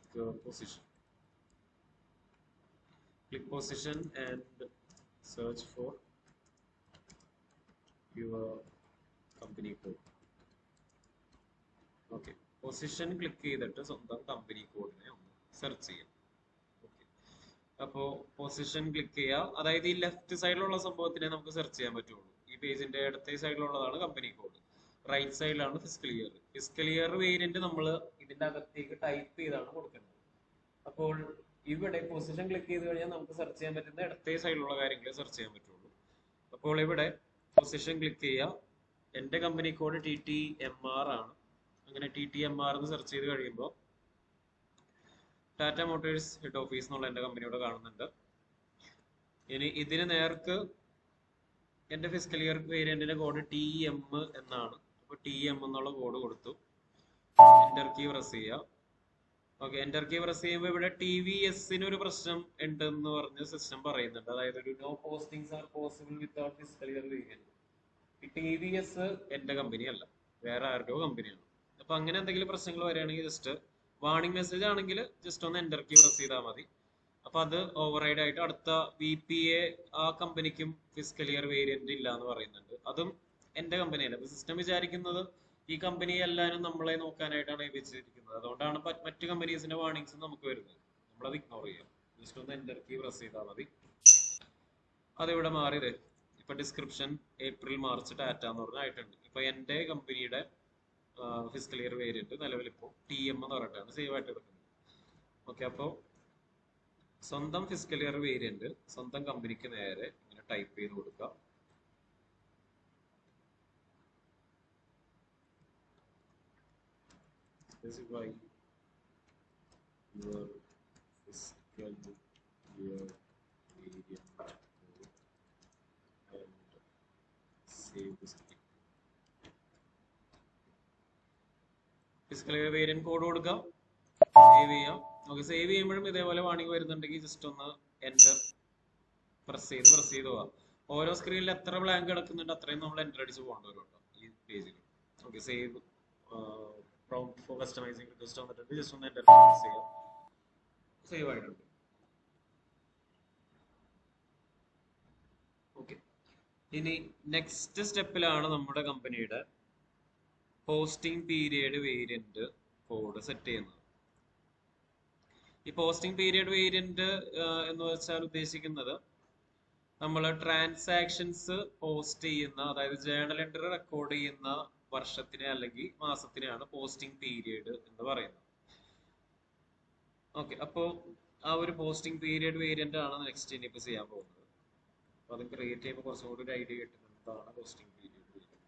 position and search for your company code. Okay, position click ചെയ്തിട്ട് സ്വന്തം കമ്പനി കോഡിനെ ഒന്ന് സെർച്ച് ചെയ്യാം. അപ്പോ പൊസിഷൻ ക്ലിക്ക് ചെയ്യുക. അതായത് ഈ ലെഫ്റ്റ് സൈഡിലുള്ള സംഭവത്തിനെ നമുക്ക് സെർച്ച് ചെയ്യാൻ പറ്റുള്ളൂ. ഈ പേജിന്റെ ഇടത്തെ സൈഡിലുള്ളതാണ് കമ്പനി കോഡ്, റൈറ്റ് സൈഡിലാണ് physical year. Physical year variant നമ്മൾ ഇതിന്റെ അകത്തേക്ക് ടൈപ്പ് ചെയ്താണ് കൊടുക്കുന്നത്. അപ്പോൾ ഇവിടെ പൊസിഷൻ ക്ലിക്ക് ചെയ്ത് കഴിഞ്ഞാൽ നമുക്ക് സെർച്ച് ചെയ്യാൻ പറ്റുന്ന ഇടത്തെ സൈഡിലുള്ള കാര്യങ്ങളെ സെർച്ച് ചെയ്യാൻ പറ്റുള്ളൂ. അപ്പോൾ ഇവിടെ പൊസിഷൻ ക്ലിക്ക് ചെയ്യുക. എന്റെ കമ്പനി കോഡ് TTMR ആണ്. അങ്ങനെ TTMR എന്ന് സെർച്ച് ചെയ്ത് കഴിയുമ്പോൾ ടാറ്റ മോട്ടോഴ്സ് ഹെഡ് ഓഫീസ് എന്നുള്ള എന്റെ കമ്പനിയോട് കാണുന്നുണ്ട്. ഇനി ഇതിന് നേർക്ക് എന്റെ ഫിസിക്കൽ ഇയർ വേരിയന്റിന്റെ കോഡ് TM എന്നാണ്. അപ്പൊ TM എന്നുള്ള കോഡ് കൊടുത്തു, എന്റർ കീ പ്രസ് ചെയ്യുക. ഓക്കെ, എന്റർ കീ പ്രസ് ചെയ്യുമ്പോൾ ഇവിടെ TVS ഒരു പ്രശ്നം ഉണ്ടെന്ന് പറഞ്ഞ് സിസ്റ്റം പറയുന്നുണ്ട്. അതായത് ഒരു no postings are possible without physical year variant. TVS എന്റെ കമ്പനി അല്ല, വേറെ ആരുടെയോ കമ്പനിയാണ്. അപ്പൊ അങ്ങനെ എന്തെങ്കിലും പ്രശ്നങ്ങൾ വരികയാണെങ്കിൽ ജസ്റ്റ് വാർണിംഗ് മെസ്സേജ് ആണെങ്കിൽ ജസ്റ്റ് ഒന്ന് എന്റർ കീ പ്രസ് ചെയ്താൽ മതി. അപ്പൊ അത് ഓവർറൈഡ് ആയിട്ട് അടുത്ത VPA ആ കമ്പനിക്കും ഫിസിക്കൽ ഇയർ വേരിയന്റ് ഇല്ല എന്ന് പറയുന്നുണ്ട്. അതും എന്റെ കമ്പനിയല്ല. സിസ്റ്റം വിചാരിക്കുന്നത് ഈ കമ്പനി എല്ലാവരും നമ്മളെ നോക്കാനായിട്ടാണ് ഏൽപ്പിച്ചിരിക്കുന്നത്. അതുകൊണ്ടാണ് മറ്റു കമ്പനീസിന്റെ വാർണിംഗ്സ് നമുക്ക് വരുന്നത്. നമ്മളത് ഇഗ്നോർ ചെയ്യാം. ജസ്റ്റ് ഒന്ന് എന്റർ കീ പ്രസ് ചെയ്താൽ മതി. അതിവിടെ മാറിയത് ഇപ്പൊ ഡിസ്ക്രിപ്ഷൻ ഏപ്രിൽ മാർച്ച് ടാറ്റ എന്ന് പറഞ്ഞായിട്ടുണ്ട്. ഇപ്പൊ എന്റെ കമ്പനിയുടെ ഫിസിക്കൽ ഇയർ വേരിയന്റ് നിലവിൽ ഇപ്പോൾ TM എന്ന് പറഞ്ഞിട്ടാണ് സേവ് ആയിട്ട് എടുക്കുന്നത്. ഓക്കെ, അപ്പോൾ സ്വന്തം ഫിസിക്കൽ ഇയർ വേരിയന്റ് സ്വന്തം കമ്പനിക്ക് നേരെ ഇങ്ങനെ ടൈപ്പ് ചെയ്ത് കൊടുക്കുക. Specify your fiscal year variant code and save the setting. Physical year variant code കൊടുക്കുക, സേവ് ചെയ്യാം. ഓക്കെ, സേവ് ചെയ്യുമ്പോഴും ഇതേപോലെ വാണിംഗ് വരുന്നുണ്ടെങ്കിൽ ജസ്റ്റ് ഒന്ന് എൻ്റർ പ്രസ് ചെയ്ത് പോവാം. ഓരോ സ്ക്രീനിൽ എത്ര ബ്ലാങ്ക് കിടക്കുന്നുണ്ട് അത്രയും നമ്മൾ എൻ്റർ അടിച്ച് പോകേണ്ടി വരും കേട്ടോ ഈ പേജിൽ. Okay, save prompt for customizing request വന്നിട്ടുണ്ട്, ജസ്റ്റ് ഒന്ന് എൻ്റർ പ്രസ് ചെയ്യാം. സേവ് ആയിട്ടുണ്ട്. ഓക്കെ, ഇനി നെക്സ്റ്റ് സ്റ്റെപ്പിലാണ് നമ്മുടെ കമ്പനിയുടെ posting period variant code set ചെയ്യുന്നത്. ഈ പോസ്റ്റിംഗ് പീരിയഡ് വേരിയന്റ് എന്ന് വെച്ചാൽ ഉദ്ദേശിക്കുന്നത് നമ്മൾ ട്രാൻസാക്ഷൻസ് പോസ്റ്റ് ചെയ്യുന്ന, അതായത് ജേണൽ എൻട്രി റെക്കോർഡ് ചെയ്യുന്ന വർഷത്തിനെ അല്ലെങ്കിൽ മാസത്തിനെയാണ് പോസ്റ്റിംഗ് പീരിയഡ് എന്ന് പറയുന്നത്. ഓക്കെ, അപ്പോൾ ആ ഒരു പോസ്റ്റിംഗ് പീരിയഡ് വേരിയന്റ് ആണ് നെക്സ്റ്റ് ഇനിയിപ്പോൾ ചെയ്യാൻ പോകുന്നത്. അപ്പോൾ അത് ക്രിയേറ്റ് ചെയ്യുമ്പോൾ കുറച്ചും കൂടി ഒരു ഐഡിയ കിട്ടും എന്താണ് posting period variant.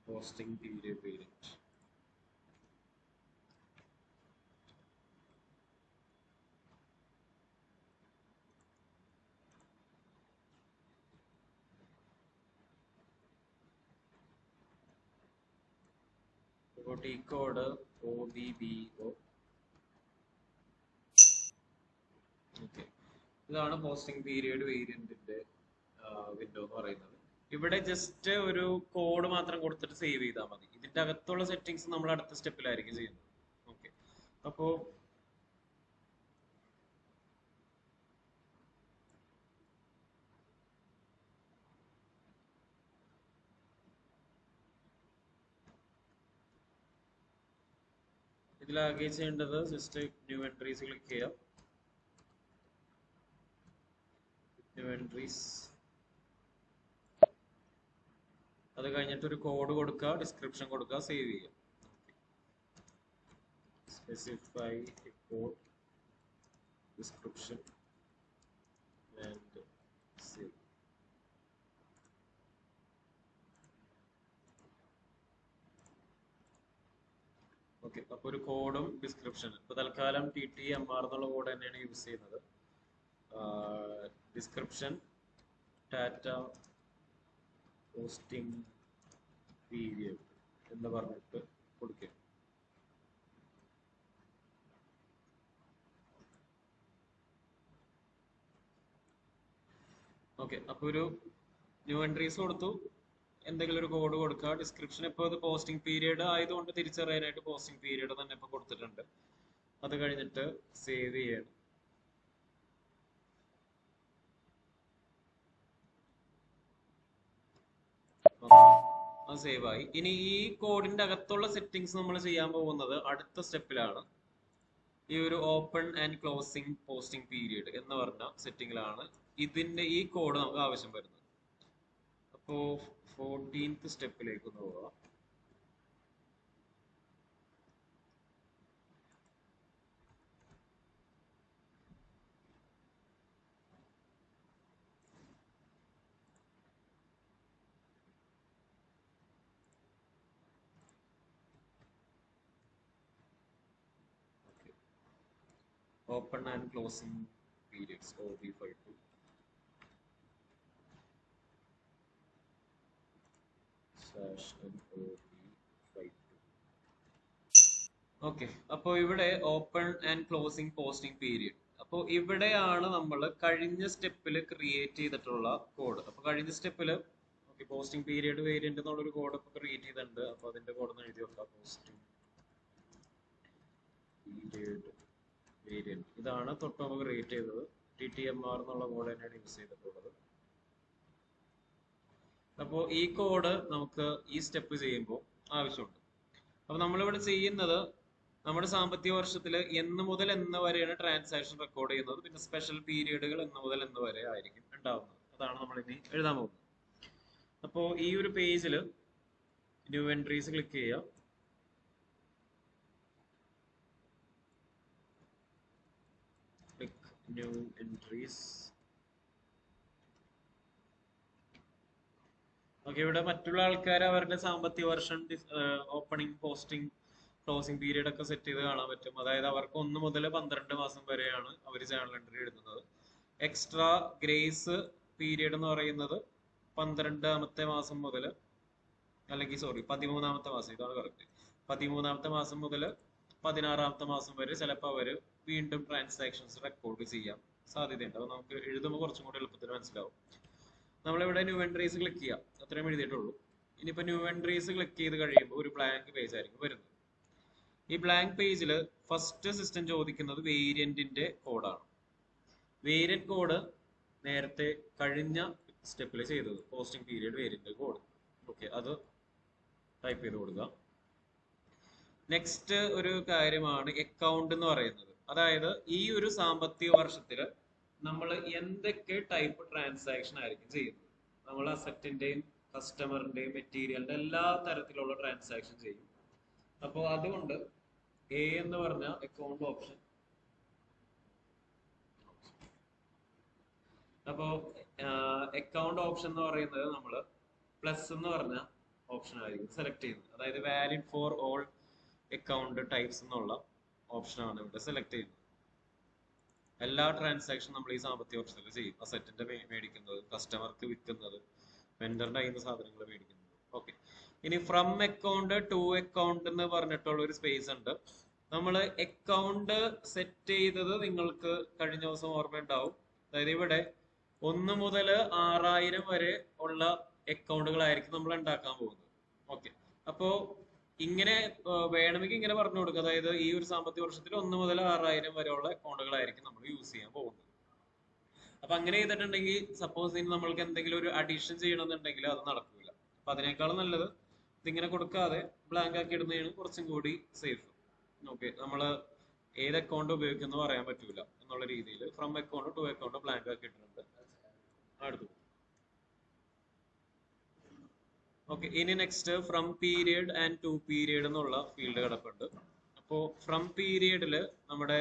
Posting period variant. T code OBBO. Okay, ഇതാണ് പോസ്റ്റിംഗ് പീരിയഡ് വേരിയന്റിന്റെ വിൻഡോ എന്ന് പറയുന്നത്. ഇവിടെ ജസ്റ്റ് ഒരു കോഡ് മാത്രം കൊടുത്തിട്ട് സേവ് ചെയ്താൽ മതി. ഇതിന്റെ അകത്തുള്ള സെറ്റിംഗ്സ് നമ്മൾ അടുത്ത സ്റ്റെപ്പിലായിരിക്കും ചെയ്യുന്നത്. ഓക്കെ, അപ്പോ ഇതിലാകെ ചെയ്യേണ്ടത് ജസ്റ്റ് ന്യൂ എൻട്രീസ് ക്ലിക്ക് ചെയ്യാം. ന്യൂ എൻട്രീസ്, അത് കഴിഞ്ഞിട്ട് ഒരു കോഡ് കൊടുക്കുക, ഡിസ്ക്രിപ്ഷൻ കൊടുക്കുക, സേവ് ചെയ്യുക. Specify code, description and save. Okay, അപ്പോൾ ഒരു കോഡും ഡിസ്ക്രിപ്ഷനും ഇപ്പോൾ തൽക്കാലം TTMR എന്നുള്ള കോഡ് തന്നെയാണ് യൂസ് ചെയ്യുന്നത്. ഡിസ്ക്രിപ്ഷൻ ടാറ്റ പോസ്റ്റിംഗ് പീരിയഡ് എന്ന് പറഞ്ഞിട്ട് കൊടുക്കുക. ഓക്കെ, അപ്പോൾ ഒരു ന്യൂ എൻട്രീസ് കൊടുത്തു, എന്തെങ്കിലും ഒരു കോഡ് കൊടുക്കുക. ഡിസ്ക്രിപ്ഷൻ ഇപ്പോൾ ഇത് പോസ്റ്റിംഗ് പീരിയഡ് ആയതുകൊണ്ട് തിരിച്ചറിയാനായിട്ട് പോസ്റ്റിംഗ് പീരിയഡ് തന്നെ ഇപ്പോൾ കൊടുത്തിട്ടുണ്ട്. അത് കഴിഞ്ഞിട്ട് സേവ് ചെയ്യണം. അത് സേവ് ആയി. ഇനി ഈ കോഡിന്റെ അകത്തുള്ള സെറ്റിംഗ്സ് നമ്മൾ ചെയ്യാൻ പോകുന്നത് അടുത്ത സ്റ്റെപ്പിലാണ്. ഈ ഒരു open and closing posting period എന്ന് പറഞ്ഞ സെറ്റിംഗിലാണ് ഇതിന്റെ ഈ കോഡ് നമുക്ക് ആവശ്യം വരുന്നത്. അപ്പോൾ 14th സ്റ്റെപ്പിലേക്ക് ഒന്ന് പോവാം. Open and closing periods OB52. Okay, അപ്പോൾ ഇവിടെ open and closing posting period. അപ്പോൾ ഇവിടെയാണ് നമ്മൾ കഴിഞ്ഞ സ്റ്റെപ്പിൽ ക്രിയേറ്റ് ചെയ്തിട്ടുള്ള കോഡ്. അപ്പോൾ കഴിഞ്ഞ സ്റ്റെപ്പിൽ ഓക്കെ പോസ്റ്റിംഗ് പീരിയഡ് വേരിയന്റ് എന്നുള്ളൊരു കോഡ് ഇപ്പോൾ ക്രിയേറ്റ് ചെയ്തിട്ടുണ്ട്. അപ്പോൾ അതിന്റെ കോഡ് ഒന്ന് എഴുതി വെക്കാം. പോസ്റ്റിംഗ് പീരിയഡ് വേരിയന്റ് ഇതാണ് തൊട്ട് നമുക്ക് ക്രിയേറ്റ് ചെയ്തത്. TTMR എന്നുള്ള കോഡ് തന്നെയാണ് യൂസ് ചെയ്തിട്ടുള്ളത്. അപ്പോൾ ഈ കോഡ് നമുക്ക് ഈ സ്റ്റെപ്പ് ചെയ്യുമ്പോൾ ആവശ്യമുണ്ട്. അപ്പൊ നമ്മളിവിടെ ചെയ്യുന്നത് നമ്മുടെ സാമ്പത്തിക വർഷത്തിൽ എന്ന് മുതൽ എന്ന് വരെയാണ് ട്രാൻസാക്ഷൻ റെക്കോർഡ് ചെയ്യുന്നത്. പിന്നെ സ്പെഷ്യൽ പീരീഡുകൾ എന്ന് മുതൽ എന്ന് വരെ ആയിരിക്കും ഉണ്ടാവുന്നത്. അതാണ് നമ്മൾ ഇനി എഴുതാൻ പോകുന്നത്. അപ്പോൾ ഈ ഒരു പേജിൽ ന്യൂ എൻട്രീസ് ക്ലിക്ക് ചെയ്യുക. New entries. ഓക്കെ, ഇവിടെ മറ്റുള്ള ആൾക്കാർ അവരുടെ സാമ്പത്തിക വർഷം ഓപ്പണിംഗ്, പോസ്റ്റിംഗ്, ക്ലോസിംഗ് പീരീഡ് ഒക്കെ സെറ്റ് ചെയ്ത് കാണാൻ പറ്റും. അതായത് അവർക്ക് 1 മുതൽ 12 മാസം വരെയാണ് അവർ ജേണൽ എൻട്രി എഴുതുന്നത്. എക്സ്ട്രാ ഗ്രേസ് പീരീഡ് എന്ന് പറയുന്നത് 12ാമത്തെ മാസം മുതൽ, അല്ലെങ്കിൽ 13ാമത്തെ മാസം, ഇതാണ് കറക്റ്റ്, 13ാമത്തെ മാസം മുതൽ 16ാമത്തെ മാസം വരെ ചിലപ്പോൾ അവർ വീണ്ടും ട്രാൻസാക്ഷൻസ് റെക്കോർഡ് ചെയ്യാൻ സാധ്യതയുണ്ട്. അത് നമുക്ക് എഴുതുമ്പോൾ കുറച്ചും കൂടി എളുപ്പത്തിൽ മനസ്സിലാവും. നമ്മളിവിടെ ന്യൂ എൻട്രീസ് ക്ലിക്ക് ചെയ്യാം, അത്രയും എഴുതിയിട്ടുള്ളൂ. ഇനിയിപ്പോൾ ന്യൂ എൻട്രീസ് ക്ലിക്ക് ചെയ്ത് കഴിയുമ്പോൾ ഒരു ബ്ലാങ്ക് പേജ് ആയിരിക്കും വരുന്നത്. ഈ ബ്ലാങ്ക് പേജിൽ ഫസ്റ്റ് സിസ്റ്റം ചോദിക്കുന്നത് വേരിയന്റിന്റെ കോഡാണ്. വേരിയന്റ് കോഡ് നേരത്തെ കഴിഞ്ഞ സ്റ്റെപ്പിൽ ചെയ്തത്, posting period variant code. Okay, അത് ടൈപ്പ് ചെയ്ത് കൊടുക്കുക. നെക്സ്റ്റ് ഒരു കാര്യമാണ് അക്കൗണ്ട് എന്ന് പറയുന്നത്. അതായത് ഈ ഒരു സാമ്പത്തിക വർഷത്തിൽ നമ്മൾ എന്തൊക്കെ ടൈപ്പ് ട്രാൻസാക്ഷൻ ആയിരിക്കും ചെയ്യുന്നത്. നമ്മൾ അസറ്റിന്റെയും കസ്റ്റമറിന്റെയും മെറ്റീരിയലിന്റെ എല്ലാ തരത്തിലുള്ള ട്രാൻസാക്ഷൻ ചെയ്യും. അപ്പോൾ അതുകൊണ്ട് എ എന്ന് പറഞ്ഞ അക്കൗണ്ട് ഓപ്ഷൻ, അപ്പോൾ അക്കൗണ്ട് ഓപ്ഷൻ എന്ന് പറയുന്നത് നമ്മൾ പ്ലസ് എന്ന് പറഞ്ഞ ഓപ്ഷൻ ആയിരിക്കും സെലക്ട് ചെയ്യുന്നത്. അതായത് valid for all account types എന്നുള്ള ഓപ്ഷനാണ് ഇവിടെ സെലക്ട് ചെയ്യുന്നത്. എല്ലാ ട്രാൻസാക്ഷൻ നമ്മൾ ഈ സാമ്പത്തിക വർഷത്തിൽ ചെയ്യും. അസറ്റിന്റെ മേടിക്കുന്നത്, കസ്റ്റമർക്ക് വിൽക്കുന്നത്, വെണ്ടറിന്റെ കയ്യിൽ നിന്ന് സാധനങ്ങൾ മേടിക്കുന്നത്. ഓക്കെ, ഇനി ഫ്രം അക്കൗണ്ട് ടു അക്കൗണ്ട് എന്ന് പറഞ്ഞിട്ടുള്ള ഒരു സ്പേസ് ഉണ്ട്. നമ്മൾ അക്കൗണ്ട് സെറ്റ് ചെയ്തത് നിങ്ങൾക്ക് കഴിഞ്ഞ ദിവസം ഓർമ്മയുണ്ടാവും. അതായത് ഇവിടെ 1 മുതൽ 6000 വരെ ഉള്ള അക്കൗണ്ടുകളായിരിക്കും നമ്മൾ ഉണ്ടാക്കാൻ പോകുന്നത്. ഓക്കെ, അപ്പോ ഇങ്ങനെ വേണമെങ്കിൽ ഇങ്ങനെ പറഞ്ഞു കൊടുക്കുക. അതായത് ഈ ഒരു സാമ്പത്തിക വർഷത്തിൽ 1 മുതൽ 6000 വരെയുള്ള അക്കൗണ്ടുകളായിരിക്കും നമ്മൾ യൂസ് ചെയ്യാൻ പോകുന്നത്. അപ്പൊ അങ്ങനെ ചെയ്തിട്ടുണ്ടെങ്കിൽ സപ്പോസ് ഇനി നമ്മൾക്ക് എന്തെങ്കിലും ഒരു അഡീഷൻ ചെയ്യണമെന്നുണ്ടെങ്കിൽ അത് നടക്കില്ല. അപ്പൊ അതിനേക്കാളും നല്ലത് ഇതിങ്ങനെ കൊടുക്കാതെ ബ്ലാങ്ക് ആക്കി ഇടുന്നതാണ് കുറച്ചും കൂടി സേഫ്. ഓക്കെ, നമ്മൾ ഏത് അക്കൗണ്ട് ഉപയോഗിക്കുന്നു പറയാൻ പറ്റൂല എന്നുള്ള രീതിയിൽ from account to account blank ആക്കി ഇട്ടിട്ടുണ്ട്. അടുത്തു. ഓക്കെ, ഇനി next from period and to period എന്നുള്ള ഫീൽഡ് കിടപ്പുണ്ട്. അപ്പോൾ ഫ്രം പീരിയഡിൽ നമ്മുടെ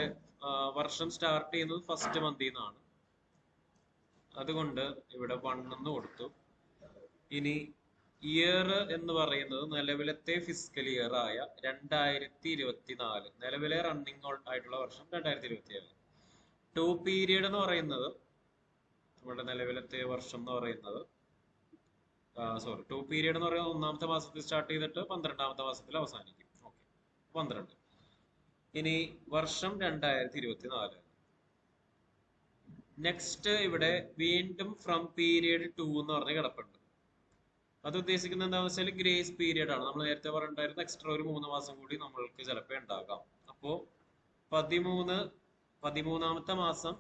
വർഷം സ്റ്റാർട്ട് ചെയ്യുന്നത് ഫസ്റ്റ് മന്തിൽ നിന്നാണ്. അതുകൊണ്ട് ഇവിടെ 1 എന്ന് കൊടുത്തു. ഇനി ഇയർ എന്ന് പറയുന്നത് നിലവിലത്തെ ഫിസിക്കൽ ഇയർ ആയ 2024, നിലവിലെ റണ്ണിങ് ആയിട്ടുള്ള വർഷം 2024. ടു പീരിയഡ് എന്ന് പറയുന്നത് നമ്മുടെ നിലവിലത്തെ വർഷം എന്ന് പറയുന്നത് ടു പീരിയഡ് എന്ന് പറയുന്നത് 1ാമത്തെ മാസത്തിൽ സ്റ്റാർട്ട് ചെയ്തിട്ട് 12ാമത്തെ മാസത്തിൽ അവസാനിക്കും. ഓക്കെ, 12. ഇനി വർഷം 2024. നെക്സ്റ്റ് ഇവിടെ വീണ്ടും ഫ്രം പീരിയഡ് 2 എന്ന് പറഞ്ഞ് കിടപ്പുണ്ട്. അത് ഉദ്ദേശിക്കുന്നത് എന്താണെന്ന് വെച്ചാൽ ഗ്രേസ് പീരിയഡ് ആണ്. നമ്മൾ നേരത്തെ പറഞ്ഞിട്ടുണ്ടായിരുന്നു എക്സ്ട്രാ ഒരു 3 മാസം കൂടി നമ്മൾക്ക് ചിലപ്പോൾ ഉണ്ടാകാം. അപ്പോ 13ാമത്തെ മാസം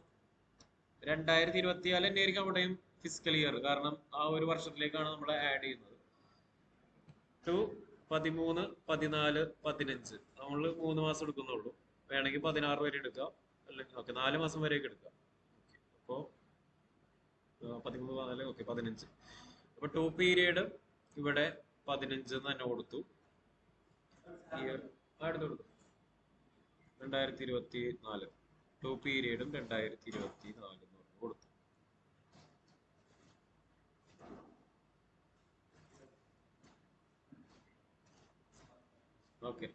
2024 തന്നെ ആയിരിക്കും അവിടെയും ഫിസിക്കൽ ഇയർ. കാരണം ആ ഒരു വർഷത്തിലേക്കാണ് നമ്മൾ ആഡ് ചെയ്യുന്നത്. ടു 13, 14, 15 നമ്മൾ 3 മാസം എടുക്കുന്നുള്ളൂ. വേണമെങ്കിൽ 16 വരെ എടുക്കാം, അല്ലെങ്കിൽ ഓക്കെ 4 മാസം വരെയൊക്കെ എടുക്കാം. അപ്പോ 13, 14, ഓക്കെ 15. അപ്പൊ ടു പീരിയഡ് ഇവിടെ 15 തന്നെ കൊടുത്തു. ഇയർ അടുത്ത് കൊടുത്തു 2024. ടു പീരിയഡും 2024 കൊടുത്തു. ഓക്കെ,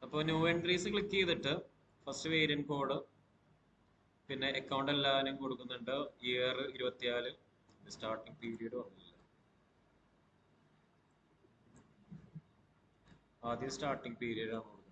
അപ്പോൾ ന്യൂ എൻട്രീസ് ക്ലിക്ക് ചെയ്തിട്ട് ഫസ്റ്റ് വേരിയന്റ് കോഡ്, പിന്നെ അക്കൗണ്ട് എല്ലാവരും കൊടുക്കുന്നുണ്ട്. ഇയർ 24, സ്റ്റാർട്ടിങ് പീരീഡ് പറഞ്ഞില്ല. ആദ്യം സ്റ്റാർട്ടിങ് പീരീഡ് ആണ് കൊടുക്കേണ്ടത്.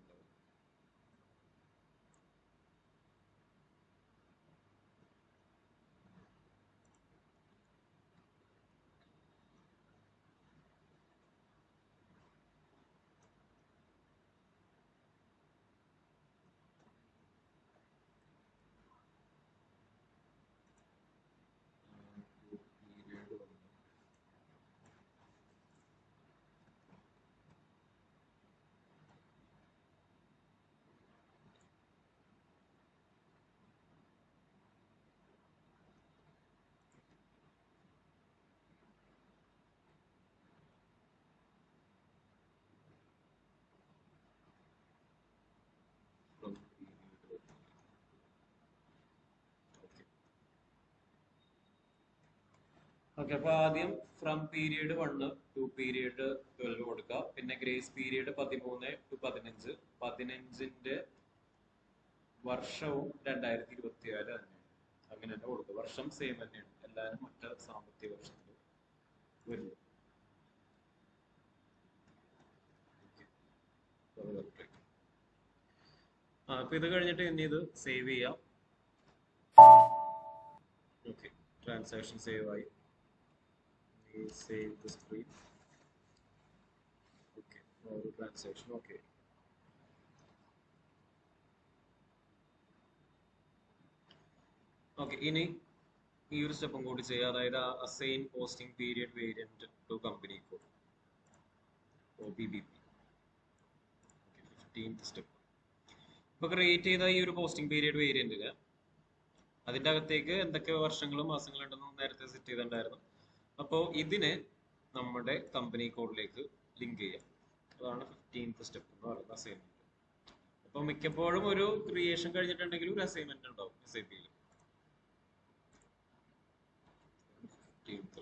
ഓക്കെ, അപ്പൊ ആദ്യം ഫ്രം പീരീഡ് 1 ടു പീരീഡ് 12 കൊടുക്കുക. പിന്നെ ഗ്രേസ് പീരീഡ് 13 ടു 15. 15ന്റെ വർഷവും 2024 തന്നെയാണ്. അങ്ങനെ തന്നെ കൊടുക്കുക. വർഷം സെയിം തന്നെയാണ്, എല്ലാവരും ഒറ്റ സാമ്പത്തിക വർഷത്തിൽ വരുന്നു. അപ്പൊ ഇത് കഴിഞ്ഞിട്ട് ഇനി ഇത് സേവ് ചെയ്യാം. ഓക്കെ, ട്രാൻസാക്ഷൻ സേവ് ആയി. Save the screen. Okay, ഒരു ട്രാൻസാക്ഷൻ ഓക്കെ. ഓക്കെ, ഇനി ഈ ഒരു സ്റ്റെപ്പും കൂടി ചെയ്യുക. അതായത് assign posting period variant to company code, OBBP. 15th step. ഇപ്പൊ ക്രിയേറ്റ് ചെയ്ത ഈ ഒരു പോസ്റ്റിംഗ് പീരിയഡ് വേരിയന്റിന് അതിന്റെ അകത്തേക്ക് എന്തൊക്കെ വർഷങ്ങളും മാസങ്ങളും ഉണ്ടെന്ന് നേരത്തെ സെറ്റ് ചെയ്തിട്ടുണ്ടായിരുന്നു. അപ്പോൾ ഇതിനെ നമ്മുടെ കമ്പനി കോഡിലേക്ക് ലിങ്ക് ചെയ്യാം. അതാണ് 15th സ്റ്റെപ്പ് എന്ന് പറയുന്ന അസൈൻമെന്റ്. അപ്പൊ മിക്കപ്പോഴും ഒരു ക്രിയേഷൻ കഴിഞ്ഞിട്ടുണ്ടെങ്കിൽ ഒരു അസൈൻമെന്റ് ഉണ്ടാവും SAP-യിൽ. 15th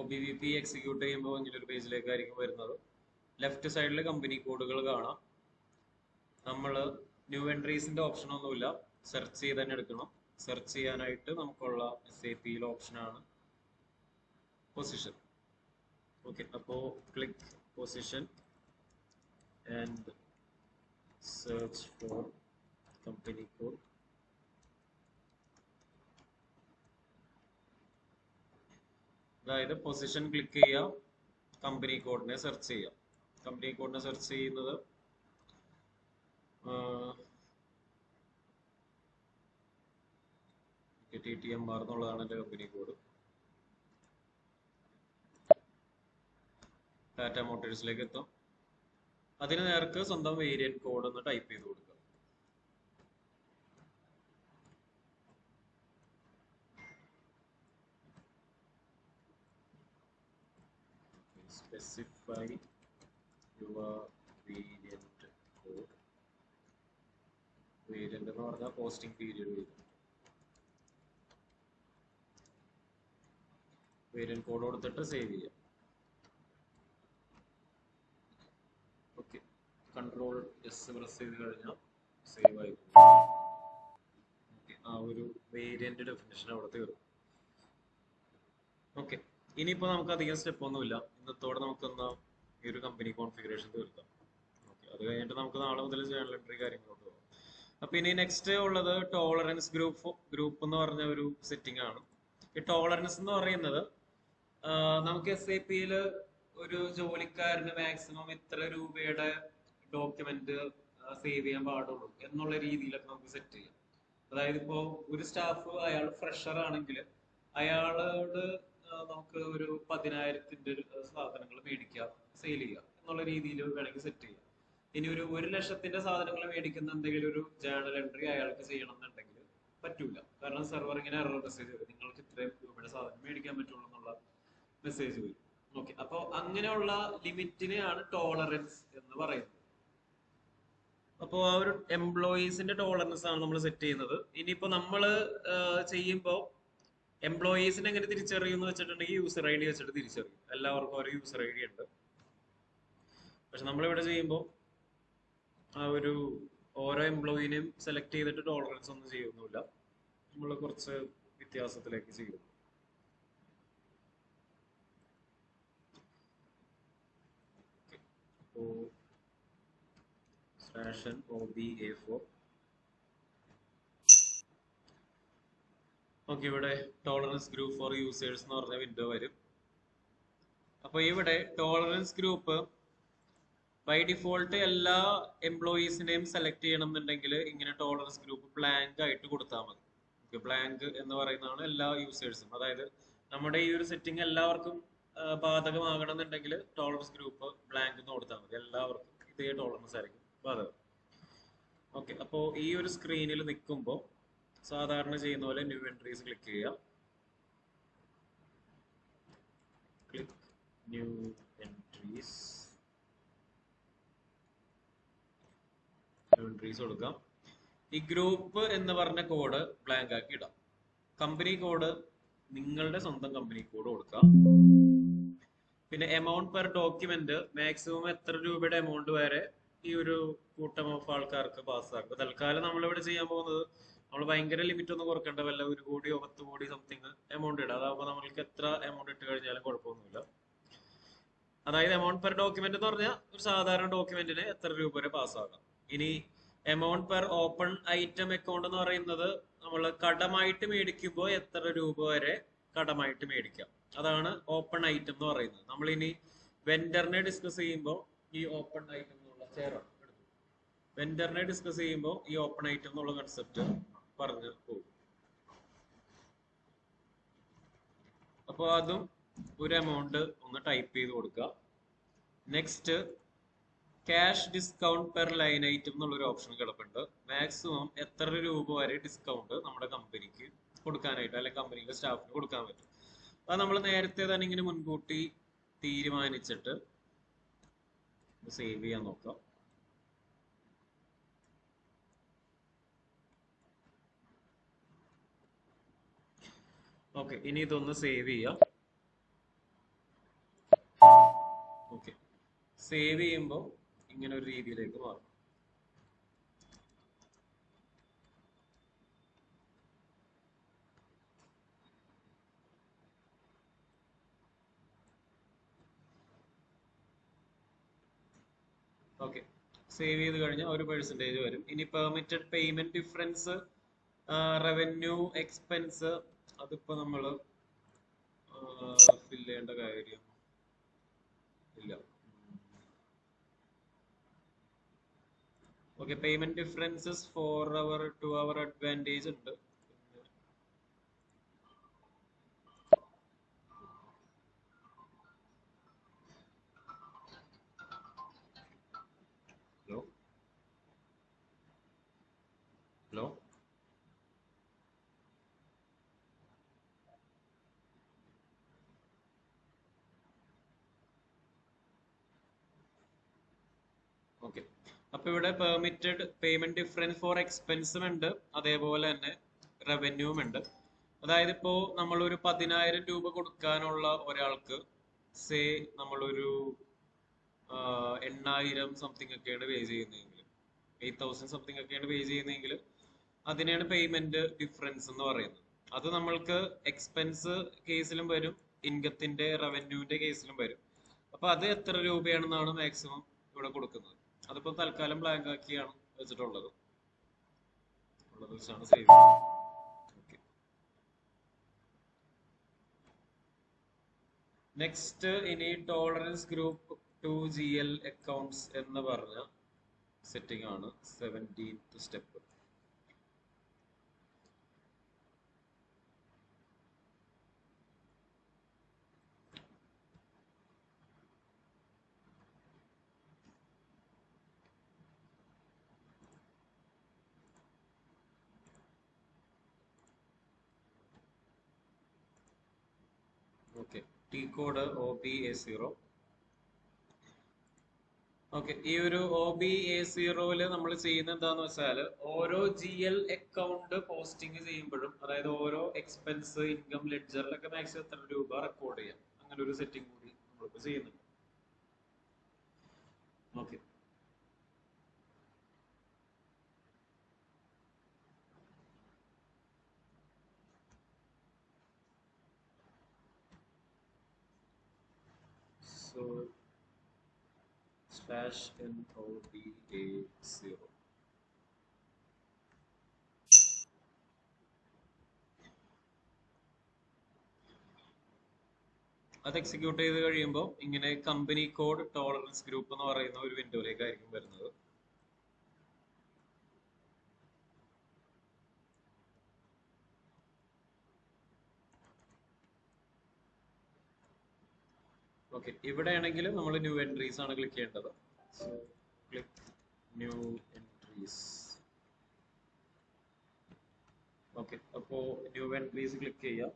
OBBP എക്സിക്യൂട്ട് ചെയ്യുമ്പോൾ ഇങ്ങനൊരു പേജിലേക്കായിരിക്കും വരുന്നത്. ലെഫ്റ്റ് സൈഡിൽ കമ്പനി കോഡുകൾ കാണാം. നമ്മൾ ന്യൂ എൻട്രീസിന്റെ ഓപ്ഷൻ ഒന്നുമില്ല, സെർച്ച് ചെയ്ത് തന്നെ എടുക്കണം. സെർച്ച് ചെയ്യാനായിട്ട് നമുക്കുള്ള SAP-യിൽ ഓപ്ഷനാണ് പൊസിഷൻ. ഓക്കെ, അപ്പോൾ click position and search for company code. അതായത് പൊസിഷൻ ക്ലിക്ക് ചെയ്യുക, കമ്പനി കോഡിനെ സെർച്ച് ചെയ്യുക. കമ്പനി കോഡിനെ സെർച്ച് ചെയ്യുന്നത് TTMR എന്നുള്ളതാണ് എൻ്റെ കമ്പനി കോഡ്. ടാറ്റ മോട്ടോഴ്സിലേക്ക് എത്തും. അതിന് നേർക്ക് സ്വന്തം വേരിയന്റ് കോഡ് ഒന്ന് ടൈപ്പ് ചെയ്ത് കൊടുക്കുക. Specify your variant code. Variant എന്ന് പറഞ്ഞാൽ പോസ്റ്റിംഗ് പീരിയഡ് വരും. വേരിയന്റ് കോഡ് കൊടുത്തിട്ട് സേവ് ചെയ്യാം. ഓക്കെ, കൺട്രോൾ എസ് പ്രസ് ചെയ്ത് കഴിഞ്ഞാൽ സേവ് ആയി. ആ ഒരു വേരിയന്റ് ഡെഫിനിഷൻ അവിടെ തീർന്നു. ഓക്കെ, ഇനിയിപ്പോൾ നമുക്ക് അധികം സ്റ്റെപ്പ് ഒന്നുമില്ല. ഇന്നത്തോടെ നമുക്കൊന്ന് ഈ ഒരു കമ്പനി കോൺഫിഗറേഷൻ തീർക്കാം. ഓക്കെ, അത് കഴിഞ്ഞിട്ട് നമുക്ക് നാളെ മുതൽ ജേണൽ എൻട്രി കാര്യങ്ങളോട്ട് പോകാം. അപ്പൊ ഇനി നെക്സ്റ്റ് ഉള്ളത് ടോളറൻസ് ഗ്രൂപ്പ് എന്ന് പറഞ്ഞ ഒരു സെറ്റിംഗ് ആണ്. ഈ ടോളറൻസ് എന്ന് പറയുന്നത് നമുക്ക് SAP-യിൽ ഒരു ജോലിക്കാരന് മാക്സിമം എത്ര രൂപയുടെ ഡോക്യുമെന്റ് സേവ് ചെയ്യാൻ പാടുള്ളൂ എന്നുള്ള രീതിയിലൊക്കെ നമുക്ക് സെറ്റ് ചെയ്യാം. അതായത് ഇപ്പോ ഒരു സ്റ്റാഫ് അയാൾ ഫ്രഷർ ആണെങ്കിൽ അയാളോട് നമുക്ക് ഒരു 10,000-ന്റെ സാധനങ്ങൾ മേടിക്കാം, സെയിൽ ചെയ്യാം എന്നുള്ള രീതിയിൽ വേണമെങ്കിൽ സെറ്റ് ചെയ്യാം. ഇനി ഒരു 1,00,000-ന്റെ സാധനങ്ങൾ മേടിക്കുന്ന എന്തെങ്കിലും ഒരു ജേണൽ എൻട്രി അയാൾക്ക് ചെയ്യണം എന്നുണ്ടെങ്കിൽ പറ്റൂല. കാരണം സെർവർ ഇങ്ങനെ എറർ മെസ്സേജ് വരും, നിങ്ങൾക്ക് ഇത്രയും രൂപയുടെ സാധനം മേടിക്കാൻ പറ്റുള്ളൂ എന്നുള്ള മെസ്സേജ് വരും. ഓക്കെ, അപ്പോൾ അങ്ങനെയുള്ള ലിമിറ്റിനെയാണ് ടോളറൻസ് എന്ന് പറയുന്നത്. അപ്പോൾ ആ ഒരു എംപ്ലോയീസിന്റെ ടോളറൻസ് ആണ് നമ്മൾ സെറ്റ് ചെയ്യുന്നത്. ഇനിയിപ്പോ നമ്മൾ ചെയ്യുമ്പോൾ എംപ്ലോയീസിനെ എങ്ങനെ തിരിച്ചറിയും എന്ന് വെച്ചിട്ടുണ്ടെങ്കിൽ യൂസർ ID വെച്ചിട്ട് തിരിച്ചറിയും. എല്ലാവർക്കും ഒരു യൂസർ ID ഉണ്ട്. പക്ഷെ നമ്മളിവിടെ ചെയ്യുമ്പോൾ ആ ഒരു ഓരോ എംപ്ലോയിനെയും സെലക്ട് ചെയ്തിട്ട് ടോളറൻസ് ഒന്നും ചെയ്യുന്നില്ല. നമ്മൾ കുറച്ച് വ്യത്യാസത്തിലേക്ക് ചെയ്യും. OBA4. ഓക്കെ, ഇവിടെ ടോളറൻസ് ഗ്രൂപ്പ് ഫോർ യൂസേഴ്സ് എന്ന് പറഞ്ഞ വിൻഡോ വരും. അപ്പൊ ഇവിടെ ടോളറൻസ് ഗ്രൂപ്പ് ബൈ ഡിഫോൾട്ട് എല്ലാ എംപ്ലോയീസിനെയും സെലക്ട് ചെയ്യണം എന്നുണ്ടെങ്കിൽ ഇങ്ങനെ ടോളറൻസ് ഗ്രൂപ്പ് ബ്ലാങ്ക് ആയിട്ട് കൊടുത്താൽ മതി. ബ്ലാങ്ക് എന്ന് പറയുന്നതാണ് എല്ലാ യൂസേഴ്സും. അതായത് നമ്മുടെ ഈ ഒരു സെറ്റിംഗ് എല്ലാവർക്കും ബാധകമാകണം എന്നുണ്ടെങ്കിൽ ടോളറൻസ് ഗ്രൂപ്പ് ബ്ലാങ്ക് എന്ന് കൊടുത്താൽ മതി. എല്ലാവർക്കും ഇതേ ടോളറൻസ് ആയിരിക്കും ബാധകം. ഓക്കെ, അപ്പോൾ ഈ ഒരു സ്ക്രീനിൽ നിൽക്കുമ്പോൾ സാധാരണ ചെയ്യുന്ന പോലെ ന്യൂ എൻട്രീസ് ക്ലിക്ക് ചെയ്യുക. Click new entries. കൊടുക്കാം. ഈ ഗ്രൂപ്പ് എന്ന് പറഞ്ഞ കോഡ് ബ്ലാങ്ക് ആക്കി ഇടാം. കമ്പനി കോഡ് നിങ്ങളുടെ സ്വന്തം കമ്പനി കോഡ് കൊടുക്കാം. പിന്നെ എമൗണ്ട് പെർ ഡോക്യുമെന്റ് മാക്സിമം എത്ര രൂപയുടെ എമൗണ്ട് വരെ ഈ ഒരു കൂട്ടം ഓഫ് ആൾക്കാർക്ക് പാസ്സാക്കും. തൽക്കാലം നമ്മളിവിടെ ചെയ്യാൻ പോകുന്നത്, നമ്മൾ ഭയങ്കര ലിമിറ്റ് ഒന്നും കുറക്കേണ്ട, വല്ല 1 കോടിയോ 10 കോടി സംതിങ് എമൗണ്ട് ഇടാം. അതാകുമ്പോൾ നമ്മൾക്ക് എത്ര എമൗണ്ട് ഇട്ട് കഴിഞ്ഞാലും കുഴപ്പമൊന്നുമില്ല. അതായത് എമൗണ്ട് പെർ ഡോക്യുമെന്റ് എന്ന് പറഞ്ഞാൽ ഒരു സാധാരണ ഡോക്യുമെന്റിന് എത്ര രൂപ വരെ പാസ്സാകാം. ഇനി amount per open item account എന്ന് പറയുന്നത് നമ്മൾ കടമായിട്ട് മേടിക്കുമ്പോൾ എത്ര രൂപ വരെ കടമായിട്ട് മേടിക്കാം, അതാണ് ഓപ്പൺ ഐറ്റം എന്ന് പറയുന്നത്. നമ്മൾ ഇനി വെൻഡറിനെ ഡിസ്കസ് ചെയ്യുമ്പോൾ ഈ ഓപ്പൺ ഐറ്റം എന്നുള്ള ചേരാണ് വെൻഡറിനെ ഡിസ്കസ് ചെയ്യുമ്പോൾ ഈ ഓപ്പൺ ഐറ്റം എന്നുള്ള കൺസെപ്റ്റ് പറഞ്ഞു പോകും. അപ്പോൾ അതും ഒരു എമൗണ്ട് ഒന്ന് ടൈപ്പ് ചെയ്ത് കൊടുക്കുക. Next cash discount per line item എന്നുള്ളൊരു ഓപ്ഷൻ കിടപ്പുണ്ട്. മാക്സിമം എത്ര രൂപ വരെ ഡിസ്കൗണ്ട് നമ്മുടെ കമ്പനിക്ക് കൊടുക്കാനായിട്ട്, അല്ലെങ്കിൽ കമ്പനിയിലെ സ്റ്റാഫിന് കൊടുക്കാൻ പറ്റും. അത് നമ്മൾ നേരത്തെ തന്നെ ഇങ്ങനെ മുൻകൂട്ടി തീരുമാനിച്ചിട്ട് സേവ് ചെയ്യാൻ നോക്കാം. ഓക്കെ, ഇനി ഇതൊന്ന് സേവ് ചെയ്യാം. ഓക്കെ, സേവ് ചെയ്യുമ്പോൾ ഇങ്ങനെ ഒരു രീതിയിലേക്ക് മാറും. ഓക്കെ, സേവ് ചെയ്ത് കഴിഞ്ഞാൽ ഒരു പെർസെൻറ്റേജ് വരും. ഇനി permitted payment difference, revenue expense, അതിപ്പോ നമ്മൾ ഫില്ല് ചെയ്യേണ്ട കാര്യം ഇല്ല. Okay, payment differences 4 hour 2 hour advantage ഉണ്ട്. ഹലോ ഹലോ ഓക്കെ, അപ്പൊ ഇവിടെ പെർമിറ്റഡ് പേയ്മെന്റ് ഡിഫറൻസ് ഫോർ എക്സ്പെൻസും ഉണ്ട്, അതേപോലെ തന്നെ റവന്യൂവും ഉണ്ട്. അതായത് ഇപ്പോ നമ്മളൊരു 10,000 രൂപ കൊടുക്കാനുള്ള ഒരാൾക്ക് സേ നമ്മളൊരു 8,000 സംതിങ് ഒക്കെയാണ് പേ ചെയ്യുന്നതെങ്കിൽ, 8,000 സംതിങ് ഒക്കെയാണ് പേ ചെയ്യുന്നതെങ്കിൽ അതിനെയാണ് പേയ്മെന്റ് ഡിഫറൻസ് എന്ന് പറയുന്നത്. അത് നമ്മൾക്ക് എക്സ്പെൻസ് കേസിലും വരും, ഇൻകത്തിന്റെ റവന്യൂവിന്റെ കേസിലും വരും. അപ്പൊ അത് എത്ര രൂപയാണെന്നാണ് മാക്സിമം ഇവിടെ കൊടുക്കുന്നത്. അതിപ്പോ തൽക്കാലം ബ്ലാങ്ക് ആക്കിയാണ് വെച്ചിട്ടുള്ളത്. വെച്ചാണ് സേവ് ചെയ്യുന്നത്. ഓക്കെ, നെക്സ്റ്റ് ഇനി ടോളറൻസ് ഗ്രൂപ്പ് 2GL അക്കൗണ്ട്സ് എന്ന് പറഞ്ഞ സെറ്റിംഗ് ആണ് 17th step. Okay, T code OBA0. Okay, ഈ ഒരു OBA0 നമ്മൾ ചെയ്യുന്ന എന്താന്ന് വെച്ചാൽ ഓരോ GL അക്കൗണ്ട് പോസ്റ്റിംഗ് ചെയ്യുമ്പോഴും, അതായത് ഓരോ എക്സ്പെൻസ് ഇൻകം ലെഡ്ജറിലൊക്കെ മാക്സിമം എത്ര രൂപ റെക്കോർഡ് ചെയ്യാം, അങ്ങനെ ഒരു സെറ്റിംഗ് കൂടി നമ്മളിപ്പോ ചെയ്യുന്നുണ്ട്. Okay, so /NOBA0. അത് എക്സിക്യൂട്ട് ചെയ്ത് കഴിയുമ്പോൾ ഇങ്ങനെ കമ്പനി കോഡ് ടോളറൻസ് ഗ്രൂപ്പ് എന്ന് പറയുന്ന ഒരു വിൻഡോയിലേക്കായിരിക്കും വരുന്നത്. ഓക്കെ, ഇവിടെ ആണെങ്കിൽ നമ്മൾ ന്യൂ എൻട്രീസ് ആണ് ക്ലിക്ക് ചെയ്യേണ്ടത്. So click new entries. Okay, അപ്പോ ന്യൂ എൻട്രീസ് ക്ലിക്ക് ചെയ്യാം.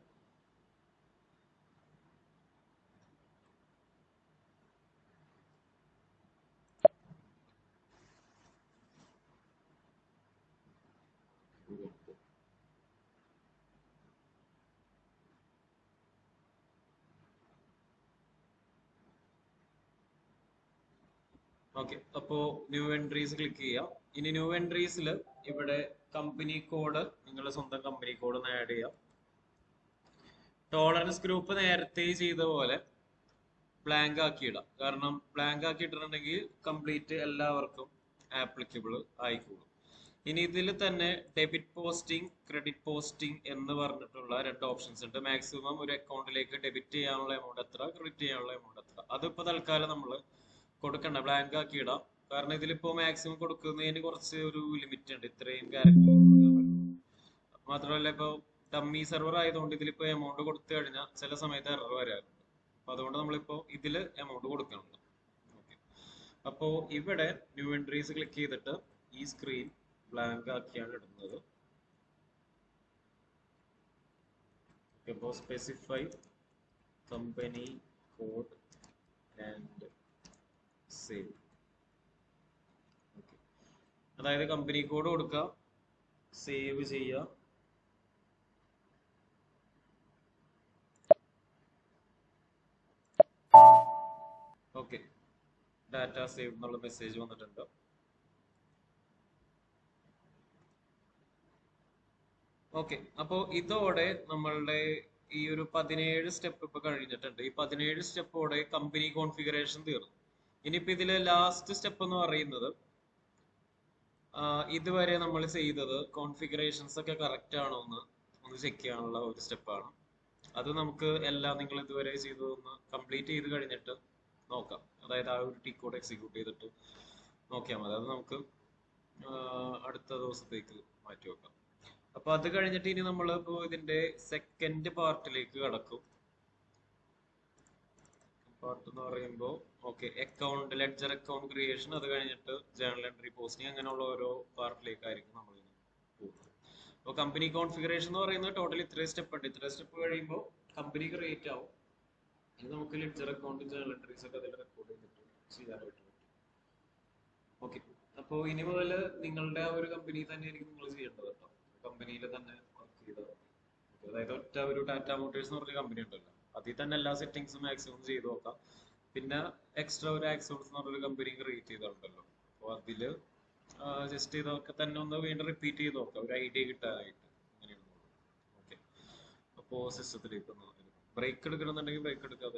ഓക്കെ, അപ്പോ ന്യൂ എൻട്രീസ് ക്ലിക്ക് ചെയ്യാം. ഇനി ന്യൂ എൻട്രീസിൽ ഇവിടെ കമ്പനി കോഡ്, നിങ്ങളുടെ സ്വന്തം കമ്പനി കോഡ് ഒന്ന് ആഡ് ചെയ്യാം. ടോളറൻസ് ഗ്രൂപ്പ് നേരത്തെ ചെയ്ത പോലെ ബ്ലാങ്ക് ആക്കിയിടാം. കാരണം ബ്ലാങ്ക് ആക്കിയിട്ടുണ്ടെങ്കിൽ കംപ്ലീറ്റ് എല്ലാവർക്കും ആപ്ലിക്കബിൾ ആയിക്കോളും. ഇനി ഇതിൽ തന്നെ ഡെബിറ്റ് പോസ്റ്റിംഗ്, ക്രെഡിറ്റ് പോസ്റ്റിംഗ് എന്ന് പറഞ്ഞിട്ടുള്ള രണ്ട് ഓപ്ഷൻസ് ഉണ്ട്. മാക്സിമം ഒരു അക്കൗണ്ടിലേക്ക് ഡെബിറ്റ് ചെയ്യാനുള്ള എമൗണ്ട് എത്ര, ക്രെഡിറ്റ് ചെയ്യാനുള്ള എമൗണ്ട് എത്ര. അതിപ്പോ തൽക്കാലം നമ്മൾ കൊടുക്കണ്ട, ബ്ലാങ്ക് ആക്കി ഇടാം. കാരണം ഇതിലിപ്പോ മാക്സിമം കൊടുക്കുന്നതിന് കുറച്ച് ഒരു ലിമിറ്റ് ഉണ്ട്, ഇത്രയും ക്യാരക്ടർ. മാത്രമല്ല ഇപ്പൊ ഡമ്മി സെർവർ ആയതുകൊണ്ട് ഇതിലിപ്പോ എമൗണ്ട് കൊടുത്തു കഴിഞ്ഞാൽ ചില സമയത്ത് എറർ വരാറുണ്ട്. അപ്പൊ അതുകൊണ്ട് നമ്മളിപ്പോ ഇതില് എമൗണ്ട് കൊടുക്കണം. ഓക്കെ, അപ്പോ ഇവിടെ ന്യൂ എൻട്രീസ് ക്ലിക്ക് ചെയ്തിട്ട് ഈ സ്ക്രീൻ ബ്ലാങ്ക് ആക്കിയാണ് ഇടുന്നത്. അപ്പോൾ specify company code and save. അതായത് കമ്പനി കോഡ് കൊടുക്കുക, സേവ് ചെയ്യുക. ഓക്കെ, ഡാറ്റ സേവ് എന്നുള്ള മെസ്സേജ് വന്നിട്ടുണ്ട്. ഓക്കെ, അപ്പോ ഇതോടെ നമ്മളുടെ ഈ ഒരു 17 സ്റ്റെപ്പ് ഇപ്പൊ കഴിഞ്ഞിട്ടുണ്ട്. ഈ 17 സ്റ്റെപ്പോടെ കമ്പനി കോൺഫിഗറേഷൻ തീർന്നു. ഇനിയിപ്പോ ഇതിലെ ലാസ്റ്റ് സ്റ്റെപ്പ് എന്ന് പറയുന്നത് ഇതുവരെ നമ്മൾ ചെയ്തത് കോൺഫിഗറേഷൻസ് ഒക്കെ കറക്റ്റ് ആണോ എന്ന് ഒന്ന് ചെക്ക് ചെയ്യാനുള്ള ഒരു സ്റ്റെപ്പാണ്. അത് നമുക്ക് എല്ലാം നിങ്ങൾ ഇതുവരെ ചെയ്തതൊന്ന് കംപ്ലീറ്റ് ചെയ്ത് കഴിഞ്ഞിട്ട് നോക്കാം. അതായത് ആ ഒരു ടി കോഡ് എക്സിക്യൂട്ട് ചെയ്തിട്ട് നോക്കിയാൽ മതി. അത് നമുക്ക് അടുത്ത ദിവസത്തേക്ക് മാറ്റി വെക്കാം. അപ്പൊ അത് കഴിഞ്ഞിട്ട് ഇനി നമ്മൾ ഇപ്പോ ഇതിന്റെ സെക്കൻഡ് പാർട്ടിലേക്ക് കടക്കും. പാർട്ട് എന്ന് പറയുമ്പോൾ okay, account ledger account creation, അത് കഴിഞ്ഞിട്ട് ജേർണൽ എൻട്രി പോസ്റ്റിംഗ്, അങ്ങനെയുള്ള ഓരോ പാർട്ടിലേക്കായിരിക്കും നമ്മൾ പോകുന്നത്. അപ്പോൾ കമ്പനി കോൺഫിഗറേഷൻ എന്ന് പറയുന്നത് ടോട്ടൽ ഇത്രയും സ്റ്റെപ്പ് ഉണ്ട്. ഇത്രയും സ്റ്റെപ്പ് കഴിയുമ്പോൾ കമ്പനി ക്രിയേറ്റ് ആവും. ഇനി നമുക്ക് ലെഡ്ജർ അക്കൗണ്ട് ജേർണൽ എൻട്രീസ് ഒക്കെ അതിൽ റെക്കോർഡ് ചെയ്തിട്ട് ചെയ്യാനായിട്ട് പറ്റും. ഓക്കെ, അപ്പോൾ ഇനി മുതൽ നിങ്ങളുടെ ആ ഒരു കമ്പനി തന്നെയായിരിക്കും നിങ്ങൾ ചെയ്യേണ്ടത് കേട്ടോ. കമ്പനിയിൽ തന്നെ വർക്ക് ചെയ്തത്. അതായത് ഒറ്റ ഒരു ടാറ്റ മോട്ടോഴ്സ് എന്ന് പറഞ്ഞ കമ്പനി ഉണ്ടല്ലോ, അതിൽ തന്നെ എല്ലാ സെറ്റിംഗ്സും മാക്സിമം ചെയ്ത് നോക്കാം. പിന്നെ എക്സ്ട്രാ ഒരു ആക്സോൺസ് എന്ന് പറഞ്ഞൊരു കമ്പനി ക്രിയേറ്റ് ചെയ്തിട്ടുണ്ടല്ലോ, അപ്പോൾ അതില് ജസ്റ്റ് ഇതൊക്കെ തന്നെ ഒന്ന് വീണ്ടും റിപ്പീറ്റ് ചെയ്ത് നോക്കാം, ഒരു ഐഡിയ കിട്ടാനായിട്ട്. അങ്ങനെയാണ്. ഓക്കെ, അപ്പോൾ സിസ്റ്റത്തിലേക്ക് ബ്രേക്ക് എടുക്കണമെന്നുണ്ടെങ്കിൽ ബ്രേക്ക് എടുക്കാം.